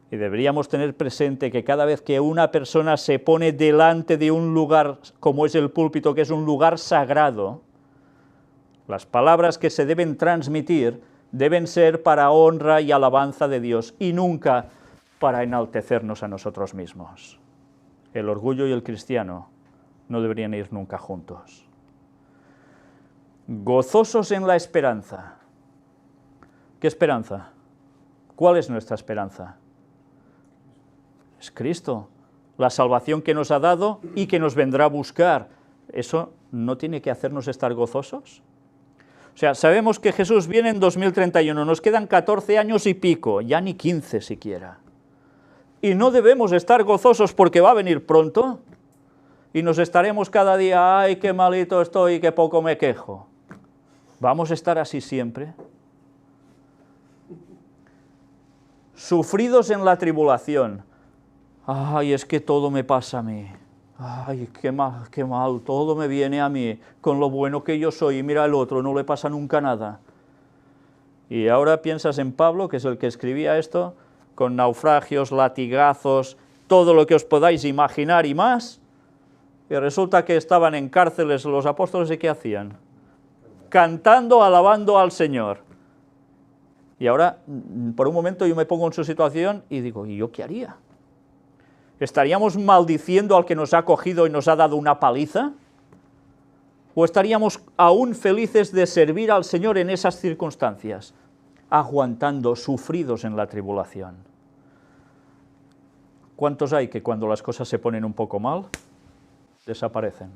Y deberíamos tener presente que cada vez que una persona se pone delante de un lugar como es el púlpito, que es un lugar sagrado, las palabras que se deben transmitir deben ser para honra y alabanza de Dios, y nunca para enaltecernos a nosotros mismos. El orgullo y el cristiano no deberían ir nunca juntos. Gozosos en la esperanza. ¿Qué esperanza? ¿Cuál es nuestra esperanza? Es Cristo, la salvación que nos ha dado y que nos vendrá a buscar. ¿Eso no tiene que hacernos estar gozosos? O sea, sabemos que Jesús viene en 2031, nos quedan 14 años y pico, ya ni 15 siquiera. Y no debemos estar gozosos porque va a venir pronto y nos estaremos cada día, ay, qué malito estoy, qué poco me quejo. ¿Vamos a estar así siempre? Sufridos en la tribulación. Ay, es que todo me pasa a mí. Ay, qué mal, todo me viene a mí, con lo bueno que yo soy, y mira al otro, no le pasa nunca nada. Y ahora piensas en Pablo, que es el que escribía esto, con naufragios, latigazos, todo lo que os podáis imaginar y más, y resulta que estaban en cárceles los apóstoles, ¿y qué hacían? Cantando, alabando al Señor. Y ahora, por un momento, yo me pongo en su situación y digo, ¿y yo qué haría? ¿Estaríamos maldiciendo al que nos ha acogido y nos ha dado una paliza? ¿O estaríamos aún felices de servir al Señor en esas circunstancias, aguantando, sufridos en la tribulación? ¿Cuántos hay que cuando las cosas se ponen un poco mal, desaparecen?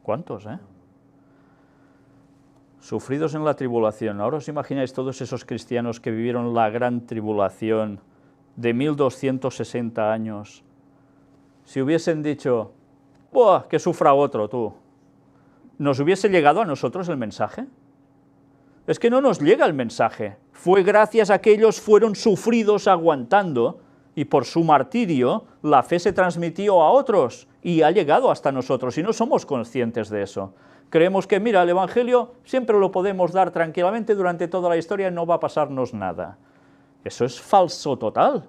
¿Cuántos, Sufridos en la tribulación. Ahora os imagináis todos esos cristianos que vivieron la gran tribulación de 1260 años. Si hubiesen dicho, ¡buah, que sufra otro tú! ¿nos hubiese llegado a nosotros el mensaje? Es que no nos llega el mensaje. Fue gracias a que ellos fueron sufridos aguantando, y por su martirio la fe se transmitió a otros y ha llegado hasta nosotros, y no somos conscientes de eso. Creemos que, mira, el Evangelio siempre lo podemos dar tranquilamente durante toda la historia y no va a pasarnos nada. Eso es falso total,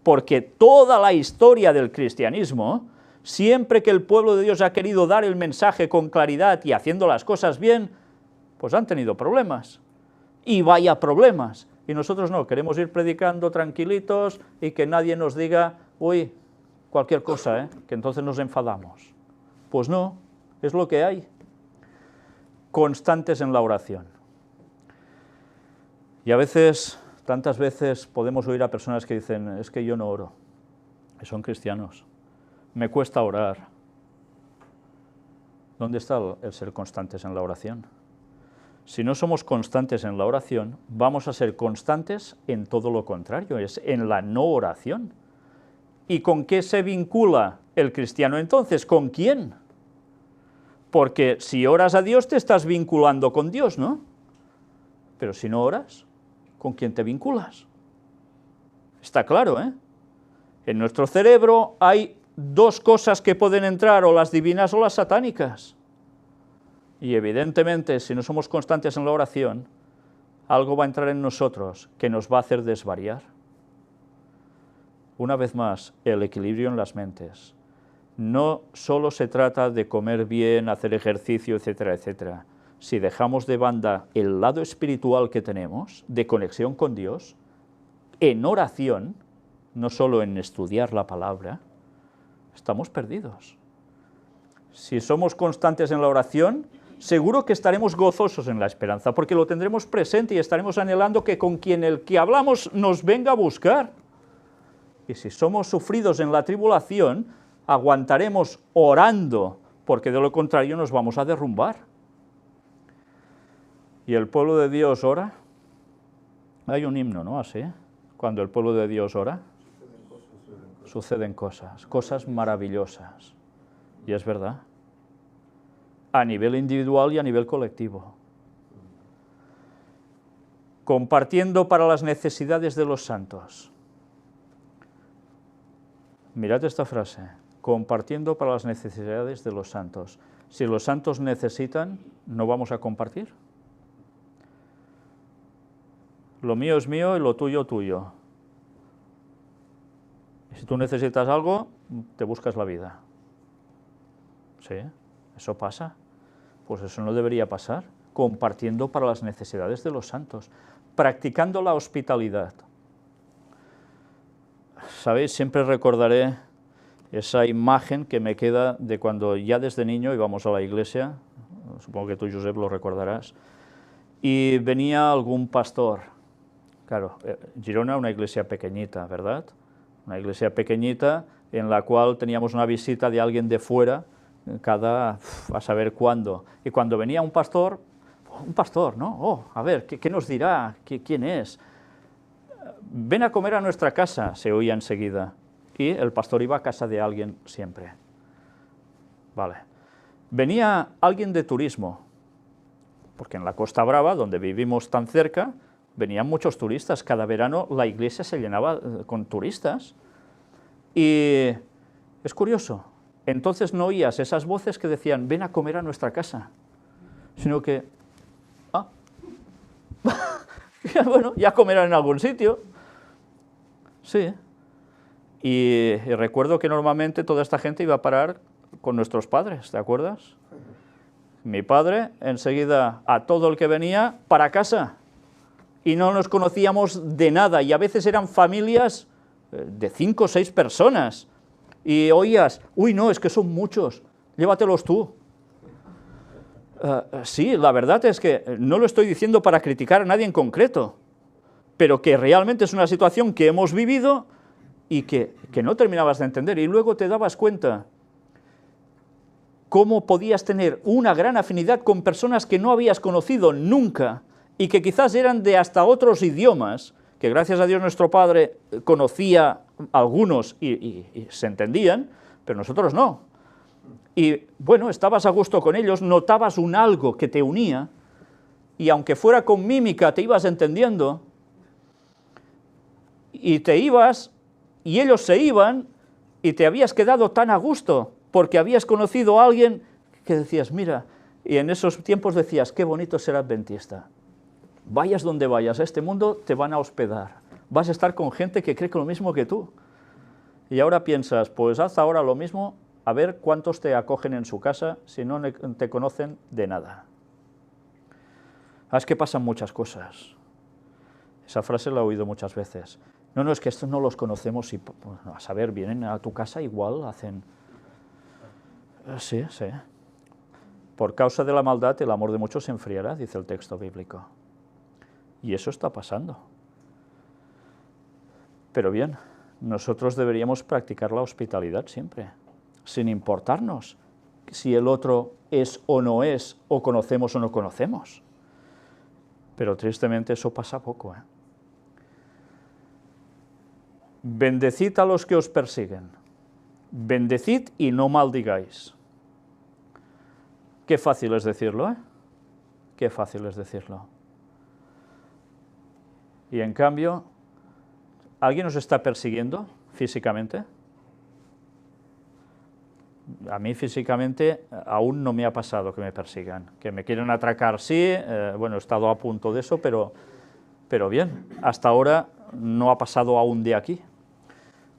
porque toda la historia del cristianismo, siempre que el pueblo de Dios ha querido dar el mensaje con claridad y haciendo las cosas bien, pues han tenido problemas, y vaya problemas. Y nosotros no, queremos ir predicando tranquilitos y que nadie nos diga, uy, cualquier cosa, que entonces nos enfadamos. Pues no, es lo que hay. Constantes en la oración. Y a veces, tantas veces, podemos oír a personas que dicen, es que yo no oro, que son cristianos, me cuesta orar. ¿Dónde está el ser constantes en la oración? Si no somos constantes en la oración, vamos a ser constantes en todo lo contrario, es en la no oración. ¿Y con qué se vincula el cristiano entonces? ¿Con quién? Porque si oras a Dios te estás vinculando con Dios, ¿no? Pero si no oras, ¿con quién te vinculas? Está claro, ¿eh? En nuestro cerebro hay dos cosas que pueden entrar, o las divinas o las satánicas. Y evidentemente, si no somos constantes en la oración, algo va a entrar en nosotros que nos va a hacer desvariar. Una vez más, el equilibrio en las mentes. No solo se trata de comer bien, hacer ejercicio, etcétera, etcétera. Si dejamos de banda el lado espiritual que tenemos, de conexión con Dios, en oración, no solo en estudiar la palabra, estamos perdidos. Si somos constantes en la oración, seguro que estaremos gozosos en la esperanza, porque lo tendremos presente y estaremos anhelando que con quien el que hablamos nos venga a buscar. Y si somos sufridos en la tribulación, aguantaremos orando, porque de lo contrario nos vamos a derrumbar. ¿Y el pueblo de Dios ora? Hay un himno, ¿no? Así, cuando el pueblo de Dios ora, suceden cosas maravillosas. Y es verdad, a nivel individual y a nivel colectivo. Compartiendo para las necesidades de los santos. Mirad esta frase, compartiendo para las necesidades de los santos. Si los santos necesitan, ¿no vamos a compartir? Lo mío es mío y lo tuyo, tuyo. Y si tú necesitas algo, te buscas la vida. ¿Sí? ¿Eso pasa? Pues eso no debería pasar. Compartiendo para las necesidades de los santos. Practicando la hospitalidad. ¿Sabéis? Siempre recordaré esa imagen que me queda de cuando ya desde niño íbamos a la iglesia, supongo que tú, Josep, lo recordarás, y venía algún pastor. Claro, Girona, una iglesia pequeñita, ¿verdad? Una iglesia pequeñita en la cual teníamos una visita de alguien de fuera cada a saber cuándo. Y cuando venía un pastor, ¿no? Oh, a ver, ¿qué nos dirá? ¿Quién es? Ven a comer a nuestra casa, se oía enseguida. Y el pastor iba a casa de alguien siempre. Vale. Venía alguien de turismo, porque en la Costa Brava, donde vivimos tan cerca, venían muchos turistas. Cada verano la iglesia se llenaba con turistas. Y es curioso, entonces no oías esas voces que decían, ven a comer a nuestra casa, sino que, bueno, ya comerán en algún sitio. Sí. Y recuerdo que normalmente toda esta gente iba a parar con nuestros padres, ¿te acuerdas? Mi padre, enseguida, a todo el que venía, para casa. Y no nos conocíamos de nada, y a veces eran familias de 5 o 6 personas. Y oías, uy, no, es que son muchos, llévatelos tú. Sí, la verdad es que no lo estoy diciendo para criticar a nadie en concreto, pero que realmente es una situación que hemos vivido y que no terminabas de entender, y luego te dabas cuenta cómo podías tener una gran afinidad con personas que no habías conocido nunca, y que quizás eran de hasta otros idiomas, que gracias a Dios nuestro padre conocía algunos y se entendían, pero nosotros no. y bueno, estabas a gusto con ellos, notabas un algo que te unía, y aunque fuera con mímica te ibas entendiendo, y te ibas, y ellos se iban, y te habías quedado tan a gusto, porque habías conocido a alguien que decías, mira, y en esos tiempos decías, qué bonito ser adventista. Vayas donde vayas, a este mundo te van a hospedar, vas a estar con gente que cree lo mismo que tú. Y ahora piensas, pues haz ahora lo mismo, a ver cuántos te acogen en su casa si no te conocen de nada. Es que pasan muchas cosas. Esa frase la he oído muchas veces. No, es que estos no los conocemos y, pues, a saber, vienen a tu casa igual, hacen... Sí. Por causa de la maldad el amor de muchos se enfriará, dice el texto bíblico. Y eso está pasando. Pero bien, nosotros deberíamos practicar la hospitalidad siempre, sin importarnos si el otro es o no es, o conocemos o no conocemos. Pero tristemente eso pasa poco, ¿eh? Bendecid a los que os persiguen, bendecid y no maldigáis. Qué fácil es decirlo, ¿eh? Qué fácil es decirlo. Y en cambio, ¿alguien nos está persiguiendo físicamente? A mí físicamente aún no me ha pasado que me persigan. Que me quieren atracar, sí, bueno, he estado a punto de eso, pero bien, hasta ahora no ha pasado aún de aquí.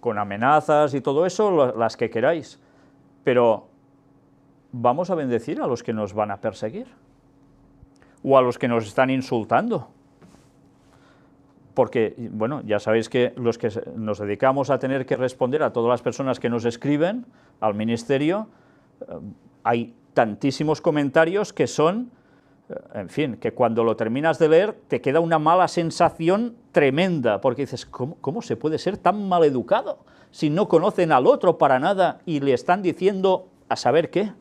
Con amenazas y todo eso, las que queráis. Pero, ¿vamos a bendecir a los que nos van a perseguir? ¿O a los que nos están insultando? Porque, bueno, ya sabéis que los que nos dedicamos a tener que responder a todas las personas que nos escriben al ministerio, hay tantísimos comentarios que son, en fin, que cuando lo terminas de leer te queda una mala sensación tremenda, porque dices, ¿cómo se puede ser tan maleducado si no conocen al otro para nada y le están diciendo a saber qué?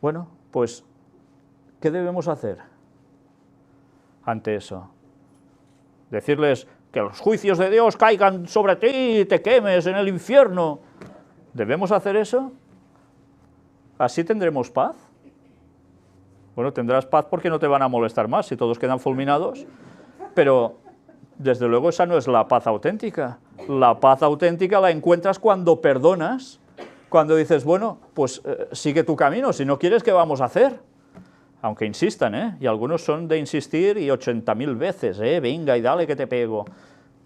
Bueno, pues, ¿qué debemos hacer ante eso? Decirles que los juicios de Dios caigan sobre ti y te quemes en el infierno. ¿Debemos hacer eso? ¿Así tendremos paz? Bueno, tendrás paz porque no te van a molestar más si todos quedan fulminados, pero desde luego esa no es la paz auténtica. La paz auténtica la encuentras cuando perdonas, cuando dices, bueno, pues sigue tu camino, si no quieres, ¿qué vamos a hacer? Aunque insistan, ¿eh? Y algunos son de insistir y 80.000 veces, venga y dale que te pego.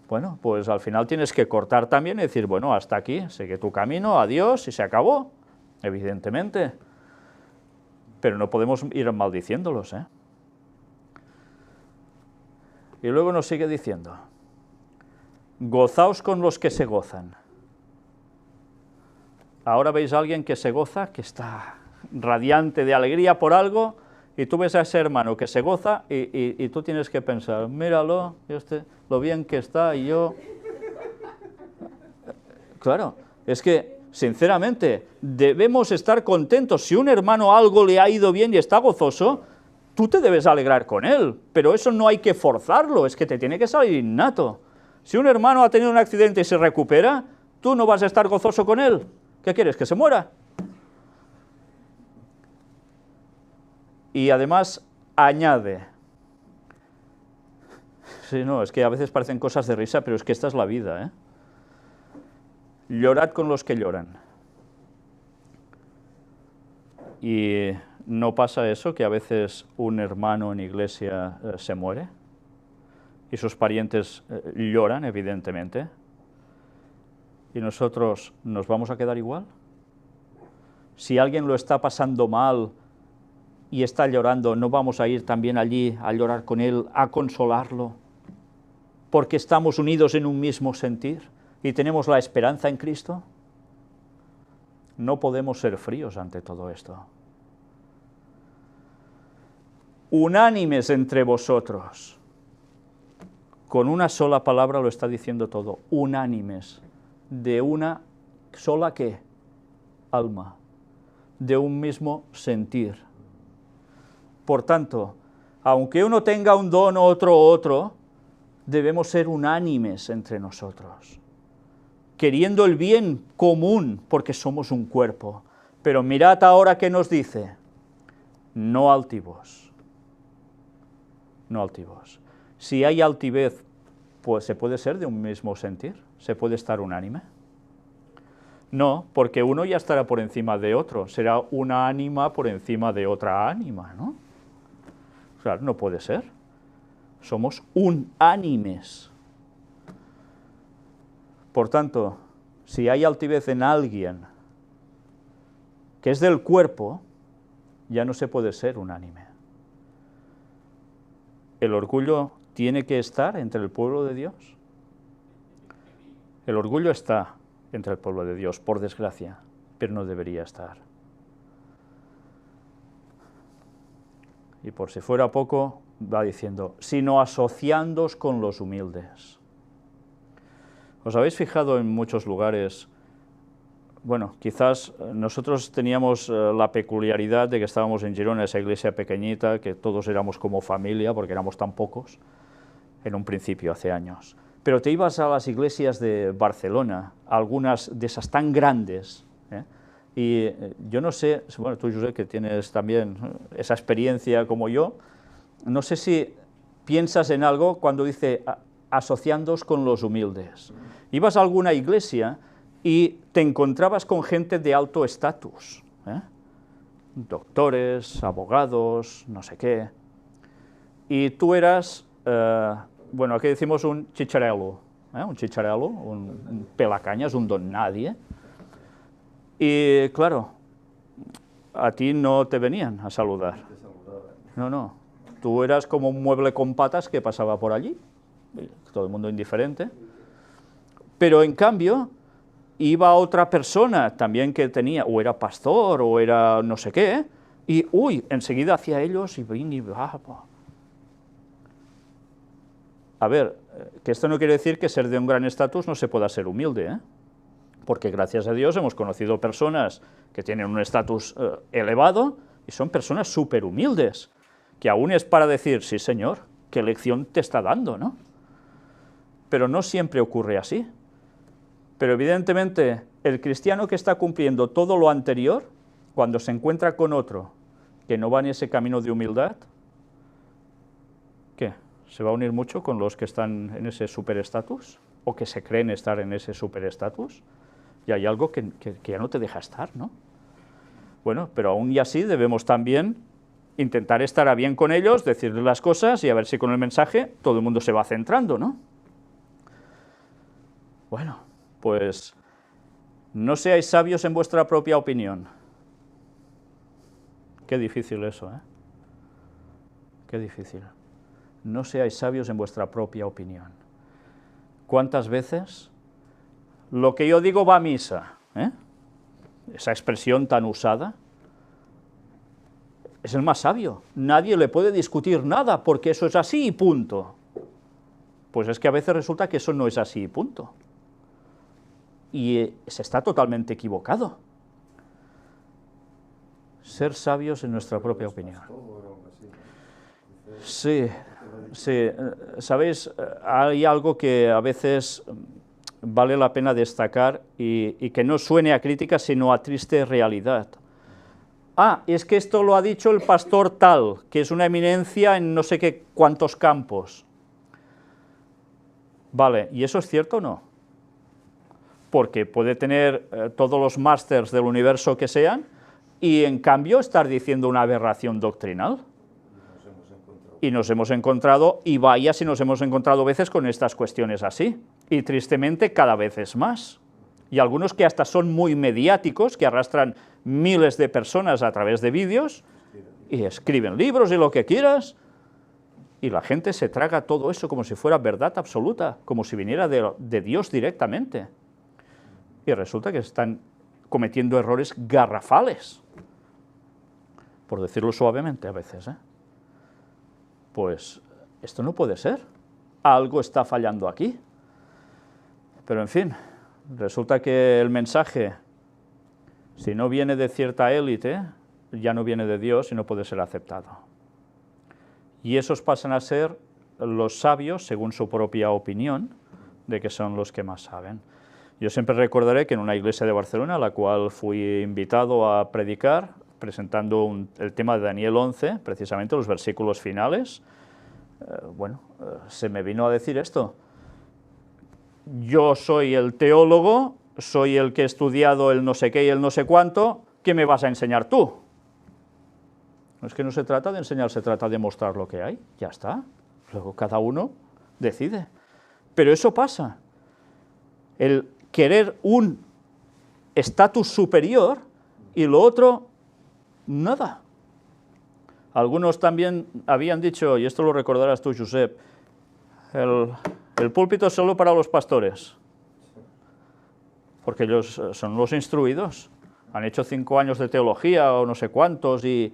Bueno, pues al final tienes que cortar también y decir, bueno, hasta aquí, sigue tu camino, adiós, y se acabó, evidentemente. Pero no podemos ir maldiciéndolos, ¿eh? Y luego nos sigue diciendo, gozaos con los que se gozan. Ahora veis a alguien que se goza, que está radiante de alegría por algo, y tú ves a ese hermano que se goza y tú tienes que pensar, míralo, lo bien que está, y yo... Claro, es que, sinceramente, debemos estar contentos. Si un hermano algo le ha ido bien y está gozoso, tú te debes alegrar con él, pero eso no hay que forzarlo, es que te tiene que salir innato. Si un hermano ha tenido un accidente y se recupera, ¿tú no vas a estar gozoso con él? ¿Qué quieres, que se muera? Y además añade, sí, no, es que a veces parecen cosas de risa, pero es que esta es la vida, ¿eh? Llorad con los que lloran. Y no pasa eso, que a veces un hermano en iglesia se muere y sus parientes lloran, evidentemente, y nosotros nos vamos a quedar igual. Si alguien lo está pasando mal y está llorando, ¿no vamos a ir también allí a llorar con él, a consolarlo? Porque estamos unidos en un mismo sentir y tenemos la esperanza en Cristo. No podemos ser fríos ante todo esto. Unánimes entre vosotros. Con una sola palabra lo está diciendo todo. Unánimes. De una sola, ¿qué? Alma. De un mismo sentir. Por tanto, aunque uno tenga un don, otro, debemos ser unánimes entre nosotros. queriendo el bien común, porque somos un cuerpo. Pero mirad ahora qué nos dice, no altivos, no altivos. Si hay altivez, pues se puede ser de un mismo sentir, se puede estar unánime. No, porque uno ya estará por encima de otro, será una ánima por encima de otra ánima, ¿no? Claro, no puede ser. Somos unánimes. Por tanto, si hay altivez en alguien que es del cuerpo, ya no se puede ser unánime. El orgullo tiene que estar entre el pueblo de Dios. El orgullo está entre el pueblo de Dios, por desgracia, pero no debería estar. Y por si fuera poco, va diciendo, sino asociándoos con los humildes. ¿Os habéis fijado en muchos lugares? Bueno, quizás nosotros teníamos la peculiaridad de que estábamos en Girona, esa iglesia pequeñita, que todos éramos como familia, porque éramos tan pocos, en un principio, hace años. Pero te ibas a las iglesias de Barcelona, algunas de esas tan grandes, y yo no sé, bueno, tú, Josep, que tienes también esa experiencia como yo, no sé si piensas en algo cuando dice asociándoos con los humildes. Ibas a alguna iglesia y te encontrabas con gente de alto estatus, doctores, abogados, no sé qué, y tú eras, bueno, aquí decimos un chicharelo, un pelacañas, un don nadie, y claro, a ti no te venían a saludar, no, tú eras como un mueble con patas que pasaba por allí, todo el mundo indiferente, pero en cambio iba otra persona también que tenía, o era pastor, o era no sé qué, y enseguida hacia ellos y a ver, que esto no quiere decir que ser de un gran estatus no se pueda ser humilde, porque gracias a Dios hemos conocido personas que tienen un estatus elevado y son personas súper humildes, que aún es para decir, sí señor, qué lección te está dando, ¿no? Pero no siempre ocurre así. Pero evidentemente el cristiano que está cumpliendo todo lo anterior, cuando se encuentra con otro que no va en ese camino de humildad, ¿qué? ¿Se va a unir mucho con los que están en ese superestatus? ¿O que se creen estar en ese superestatus? Y hay algo que ya no te deja estar, ¿no? Bueno, pero aún y así debemos también intentar estar a bien con ellos, decirles las cosas y a ver si con el mensaje todo el mundo se va centrando, ¿no? Bueno, pues no seáis sabios en vuestra propia opinión. Qué difícil eso, ¿eh? Qué difícil. No seáis sabios en vuestra propia opinión. ¿Cuántas veces lo que yo digo va a misa? Esa expresión tan usada, es el más sabio. Nadie le puede discutir nada porque eso es así y punto. Pues es que a veces resulta que eso no es así y punto. Y se está totalmente equivocado. Ser sabios en nuestra propia opinión. Sí, sabéis, hay algo que a veces vale la pena destacar y que no suene a crítica, sino a triste realidad. Es que esto lo ha dicho el pastor tal, que es una eminencia en no sé qué cuántos campos. Vale, ¿y eso es cierto o no? Porque puede tener todos los másters del universo que sean y en cambio estar diciendo una aberración doctrinal. Y nos hemos encontrado, y vaya si nos hemos encontrado veces con estas cuestiones así, y tristemente cada vez es más. Y algunos que hasta son muy mediáticos, que arrastran miles de personas a través de vídeos, y escriben libros y lo que quieras, y la gente se traga todo eso como si fuera verdad absoluta, como si viniera de Dios directamente. Y resulta que están cometiendo errores garrafales, por decirlo suavemente a veces, Pues esto no puede ser, algo está fallando aquí. Pero en fin, resulta que el mensaje, si no viene de cierta élite, ya no viene de Dios y no puede ser aceptado. Y esos pasan a ser los sabios, según su propia opinión, de que son los que más saben. Yo siempre recordaré que en una iglesia de Barcelona, a la cual fui invitado a predicar, presentando el tema de Daniel 11, precisamente los versículos finales, se me vino a decir esto: yo soy el teólogo, soy el que he estudiado el no sé qué y el no sé cuánto, ¿qué me vas a enseñar tú? No es que no se trata de enseñar, se trata de mostrar lo que hay, ya está. Luego cada uno decide. Pero eso pasa. El querer un estatus superior y lo otro, nada. Algunos también habían dicho, y esto lo recordarás tú, Josep, el púlpito es solo para los pastores, porque ellos son los instruidos, han hecho 5 años de teología o no sé cuántos, y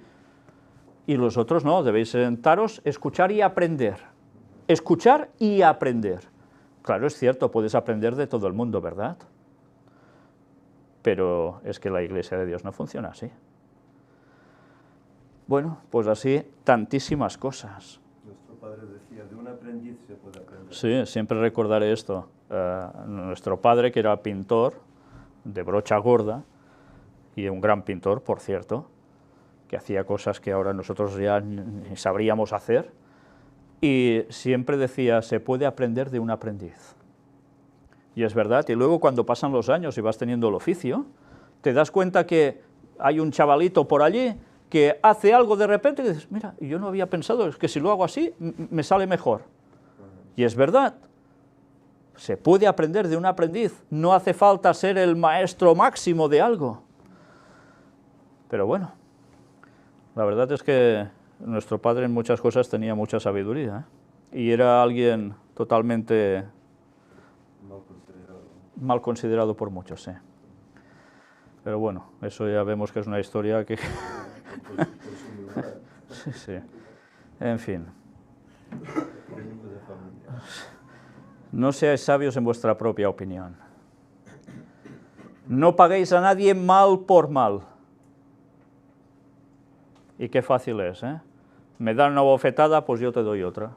los otros no, debéis sentaros, escuchar y aprender. Escuchar y aprender. Claro, es cierto, puedes aprender de todo el mundo, ¿verdad? Pero es que la Iglesia de Dios no funciona así. Bueno, pues así tantísimas cosas. Nuestro padre decía, de un aprendiz se puede aprender. Sí, siempre recordaré esto. Nuestro padre, que era pintor de brocha gorda, y un gran pintor, por cierto, que hacía cosas que ahora nosotros ya ni sabríamos hacer, y siempre decía, se puede aprender de un aprendiz. Y es verdad, y luego cuando pasan los años y vas teniendo el oficio, te das cuenta que hay un chavalito por allí que hace algo de repente y dices, mira, yo no había pensado, es que si lo hago así, me sale mejor. Y es verdad, se puede aprender de un aprendiz, no hace falta ser el maestro máximo de algo. Pero bueno, la verdad es que nuestro padre en muchas cosas tenía mucha sabiduría, ¿eh? Y era alguien totalmente mal considerado por muchos, sí. Pero bueno, eso ya vemos que es una historia que... sí, sí. En fin. No seáis sabios en vuestra propia opinión. No paguéis a nadie mal por mal. Y qué fácil es, ¿eh? Me dan una bofetada, pues yo te doy otra.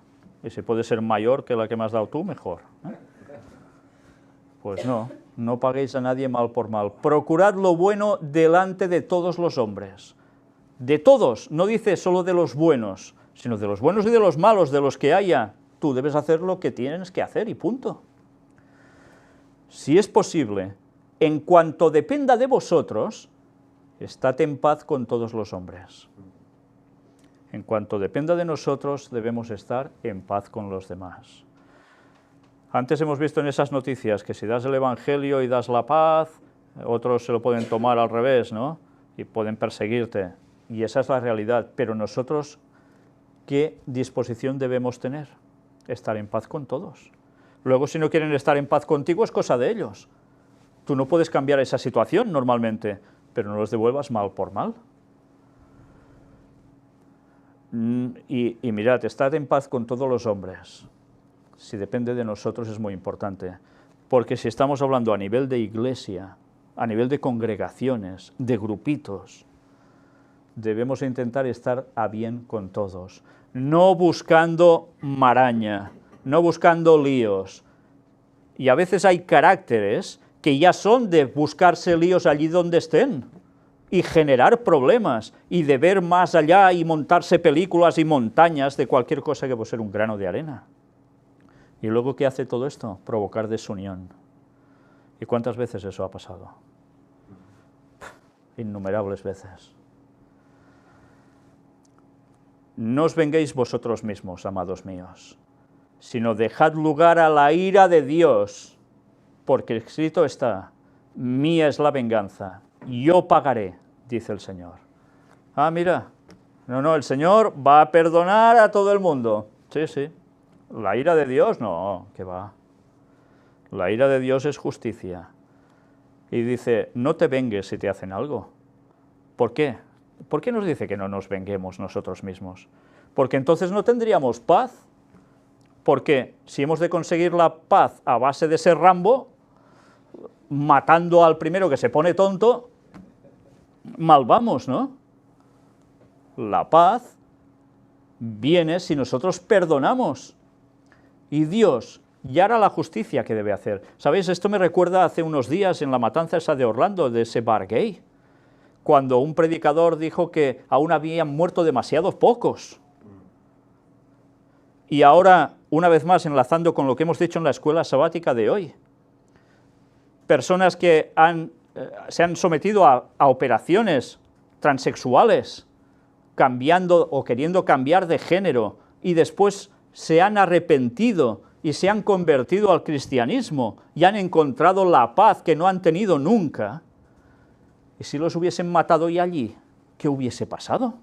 Y si puede ser mayor que la que me has dado tú, mejor, ¿eh? Pues no, no paguéis a nadie mal por mal. Procurad lo bueno delante de todos los hombres. De todos, no dice solo de los buenos, sino de los buenos y de los malos, de los que haya. Tú debes hacer lo que tienes que hacer y punto. Si es posible, en cuanto dependa de vosotros, estad en paz con todos los hombres. En cuanto dependa de nosotros, debemos estar en paz con los demás. Antes hemos visto en esas noticias que si das el Evangelio y das la paz, otros se lo pueden tomar al revés, ¿no? Y pueden perseguirte. Y esa es la realidad. Pero nosotros, ¿qué disposición debemos tener? Estar en paz con todos. Luego, si no quieren estar en paz contigo, es cosa de ellos. Tú no puedes cambiar esa situación normalmente, pero no los devuelvas mal por mal. Y mirad, estad en paz con todos los hombres. Si depende de nosotros es muy importante, porque si estamos hablando a nivel de iglesia, a nivel de congregaciones, de grupitos, debemos intentar estar a bien con todos, no buscando maraña, no buscando líos. Y a veces hay caracteres que ya son de buscarse líos allí donde estén, y generar problemas, y de ver más allá y montarse películas y montañas de cualquier cosa que puede ser un grano de arena. ¿Y luego qué hace todo esto? Provocar desunión. ¿Y cuántas veces eso ha pasado? Innumerables veces. No os venguéis vosotros mismos, amados míos, sino dejad lugar a la ira de Dios, porque escrito está, mía es la venganza, yo pagaré, dice el Señor. Ah, mira, no, el Señor va a perdonar a todo el mundo. Sí, sí. La ira de Dios, no, ¿qué va? La ira de Dios es justicia. Y dice, no te vengues si te hacen algo. ¿Por qué? ¿Por qué nos dice que no nos venguemos nosotros mismos? Porque entonces no tendríamos paz. Porque si hemos de conseguir la paz a base de ser Rambo, matando al primero que se pone tonto, mal vamos, ¿no? La paz viene si nosotros perdonamos. Y Dios, y hará la justicia que debe hacer. ¿Sabéis? Esto me recuerda hace unos días en la matanza esa de Orlando, de ese bar gay, cuando un predicador dijo que aún habían muerto demasiados pocos. Y ahora, una vez más, enlazando con lo que hemos dicho en la escuela sabática de hoy, personas que se han sometido a operaciones transexuales, cambiando o queriendo cambiar de género, y después se han arrepentido y se han convertido al cristianismo y han encontrado la paz que no han tenido nunca. ¿Y si los hubiesen matado y allí, qué hubiese pasado?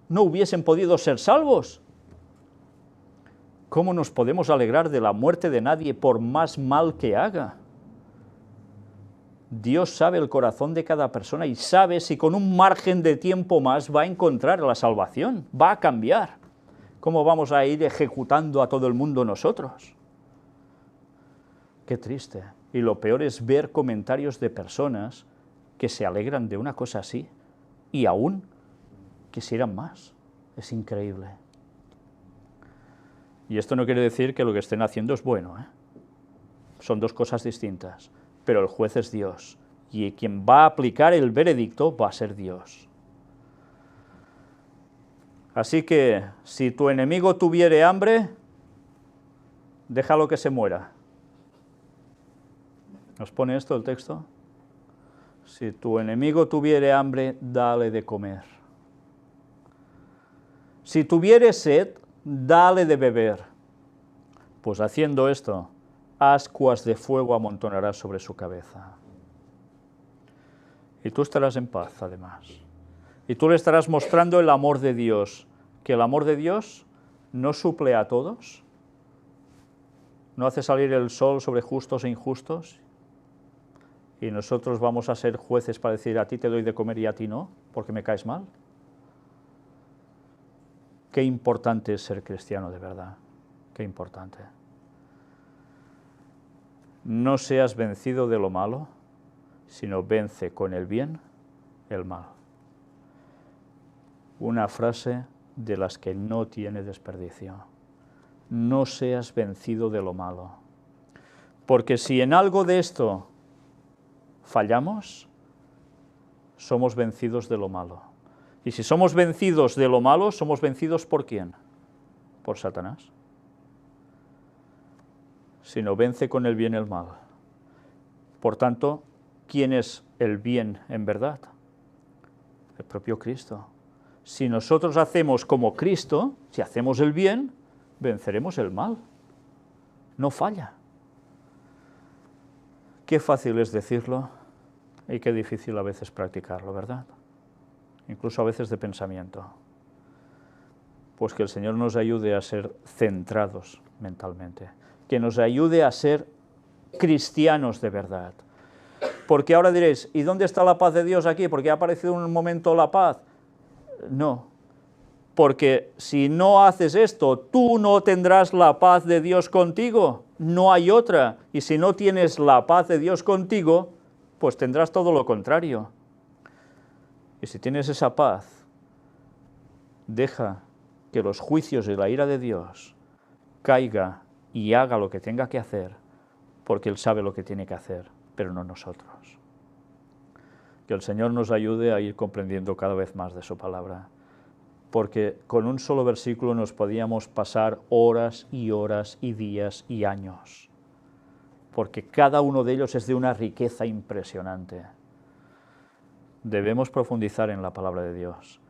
¿No hubiesen podido ser salvos? ¿Cómo nos podemos alegrar de la muerte de nadie por más mal que haga? Dios sabe el corazón de cada persona y sabe si con un margen de tiempo más va a encontrar la salvación, va a cambiar. ¿Cómo vamos a ir ejecutando a todo el mundo nosotros? Qué triste. Y lo peor es ver comentarios de personas que se alegran de una cosa así y aún quisieran más. Es increíble. Y esto no quiere decir que lo que estén haciendo es bueno, ¿eh? Son dos cosas distintas. Pero el juez es Dios, y quien va a aplicar el veredicto va a ser Dios. Así que, si tu enemigo tuviere hambre, déjalo que se muera. ¿Nos pone esto el texto? Si tu enemigo tuviere hambre, dale de comer. Si tuviere sed, dale de beber. Pues haciendo esto, ascuas de fuego amontonarás sobre su cabeza. Y tú estarás en paz, además. Y tú le estarás mostrando el amor de Dios, que el amor de Dios no suple a todos, no hace salir el sol sobre justos e injustos, y nosotros vamos a ser jueces para decir a ti te doy de comer y a ti no, porque me caes mal. Qué importante es ser cristiano de verdad, qué importante. No seas vencido de lo malo, sino vence con el bien el mal. Una frase de las que no tiene desperdicio. No seas vencido de lo malo. Porque si en algo de esto fallamos, somos vencidos de lo malo. Y si somos vencidos de lo malo, ¿somos vencidos por quién? Por Satanás. Sino vence con el bien el mal. Por tanto, ¿quién es el bien en verdad? El propio Cristo. Si nosotros hacemos como Cristo, si hacemos el bien, venceremos el mal. No falla. Qué fácil es decirlo y qué difícil a veces practicarlo, ¿verdad? Incluso a veces de pensamiento. Pues que el Señor nos ayude a ser centrados mentalmente, que nos ayude a ser cristianos de verdad. Porque ahora diréis, ¿y dónde está la paz de Dios aquí? ¿Porque ha aparecido en un momento la paz? No, porque si no haces esto, tú no tendrás la paz de Dios contigo, no hay otra. Y si no tienes la paz de Dios contigo, pues tendrás todo lo contrario. Y si tienes esa paz, deja que los juicios y la ira de Dios caiga y haga lo que tenga que hacer, porque Él sabe lo que tiene que hacer, pero no nosotros. Que el Señor nos ayude a ir comprendiendo cada vez más de su palabra, porque con un solo versículo nos podíamos pasar horas y horas y días y años, porque cada uno de ellos es de una riqueza impresionante. Debemos profundizar en la palabra de Dios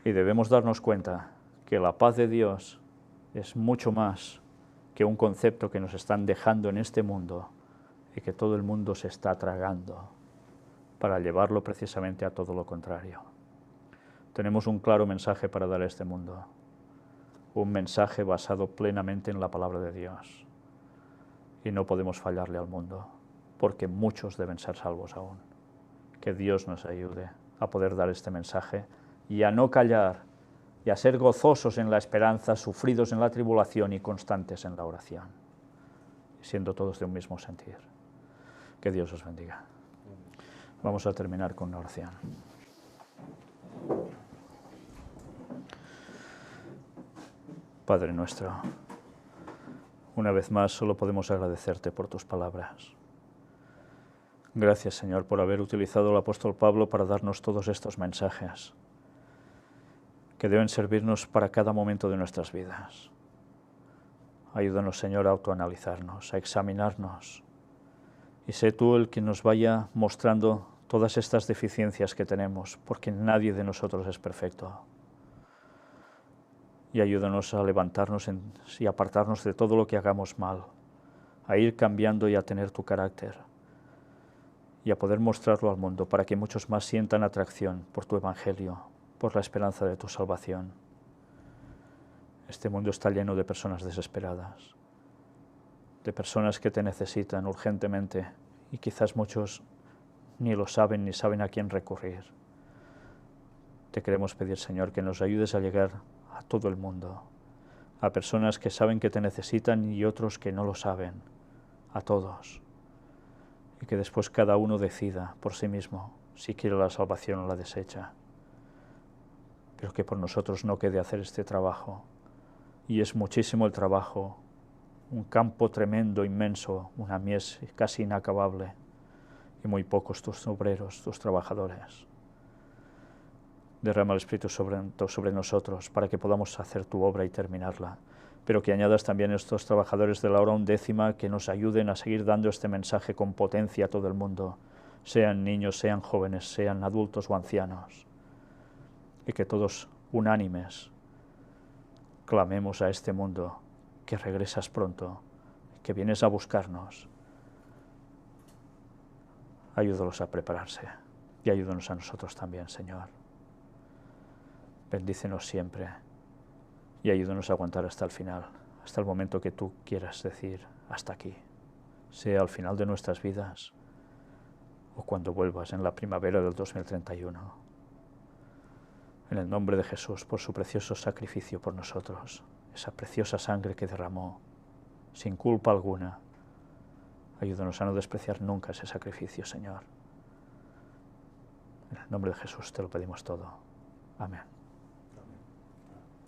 y debemos darnos cuenta que la paz de Dios es mucho más que un concepto que nos están dejando en este mundo y que todo el mundo se está tragando para llevarlo precisamente a todo lo contrario. Tenemos un claro mensaje para dar a este mundo, un mensaje basado plenamente en la palabra de Dios, y no podemos fallarle al mundo, porque muchos deben ser salvos aún. Que Dios nos ayude a poder dar este mensaje y a no callar, y a ser gozosos en la esperanza, sufridos en la tribulación y constantes en la oración, siendo todos de un mismo sentir. Que Dios os bendiga. Vamos a terminar con una oración. Padre nuestro, Una vez más, solo podemos agradecerte por tus palabras. Gracias, Señor, por haber utilizado al apóstol Pablo para darnos todos estos mensajes que deben servirnos para cada momento de nuestras vidas. Ayúdanos, Señor, a autoanalizarnos, a examinarnos, y sé tú el que nos vaya mostrando todas estas deficiencias que tenemos, porque nadie de nosotros es perfecto. Y ayúdanos a levantarnos y apartarnos de todo lo que hagamos mal, a ir cambiando y a tener tu carácter, y a poder mostrarlo al mundo para que muchos más sientan atracción por tu evangelio, por la esperanza de tu salvación. Este mundo está lleno de personas desesperadas, de personas que te necesitan urgentemente, y quizás muchos ni lo saben ni saben a quién recurrir. Te queremos pedir, Señor, que nos ayudes a llegar a todo el mundo, a personas que saben que te necesitan y otros que no lo saben, a todos, y que después cada uno decida por sí mismo si quiere la salvación o la desecha, pero que por nosotros no quede hacer este trabajo, y es muchísimo el trabajo, un campo tremendo, inmenso, una mies casi inacabable, y muy pocos tus obreros, tus trabajadores. Derrama el Espíritu sobre nosotros para que podamos hacer tu obra y terminarla, pero que añadas también estos trabajadores de la hora undécima que nos ayuden a seguir dando este mensaje con potencia a todo el mundo, sean niños, sean jóvenes, sean adultos o ancianos, y que todos unánimes clamemos a este mundo que regresas pronto, que vienes a buscarnos. Ayúdalos a prepararse y ayúdanos a nosotros también, Señor. Bendícenos siempre y ayúdanos a aguantar hasta el final, hasta el momento que tú quieras decir hasta aquí, sea al final de nuestras vidas o cuando vuelvas en la primavera del 2031. En el nombre de Jesús, por su precioso sacrificio por nosotros, esa preciosa sangre que derramó sin culpa alguna, ayúdanos a no despreciar nunca ese sacrificio, Señor. En el nombre de Jesús te lo pedimos todo. Amén.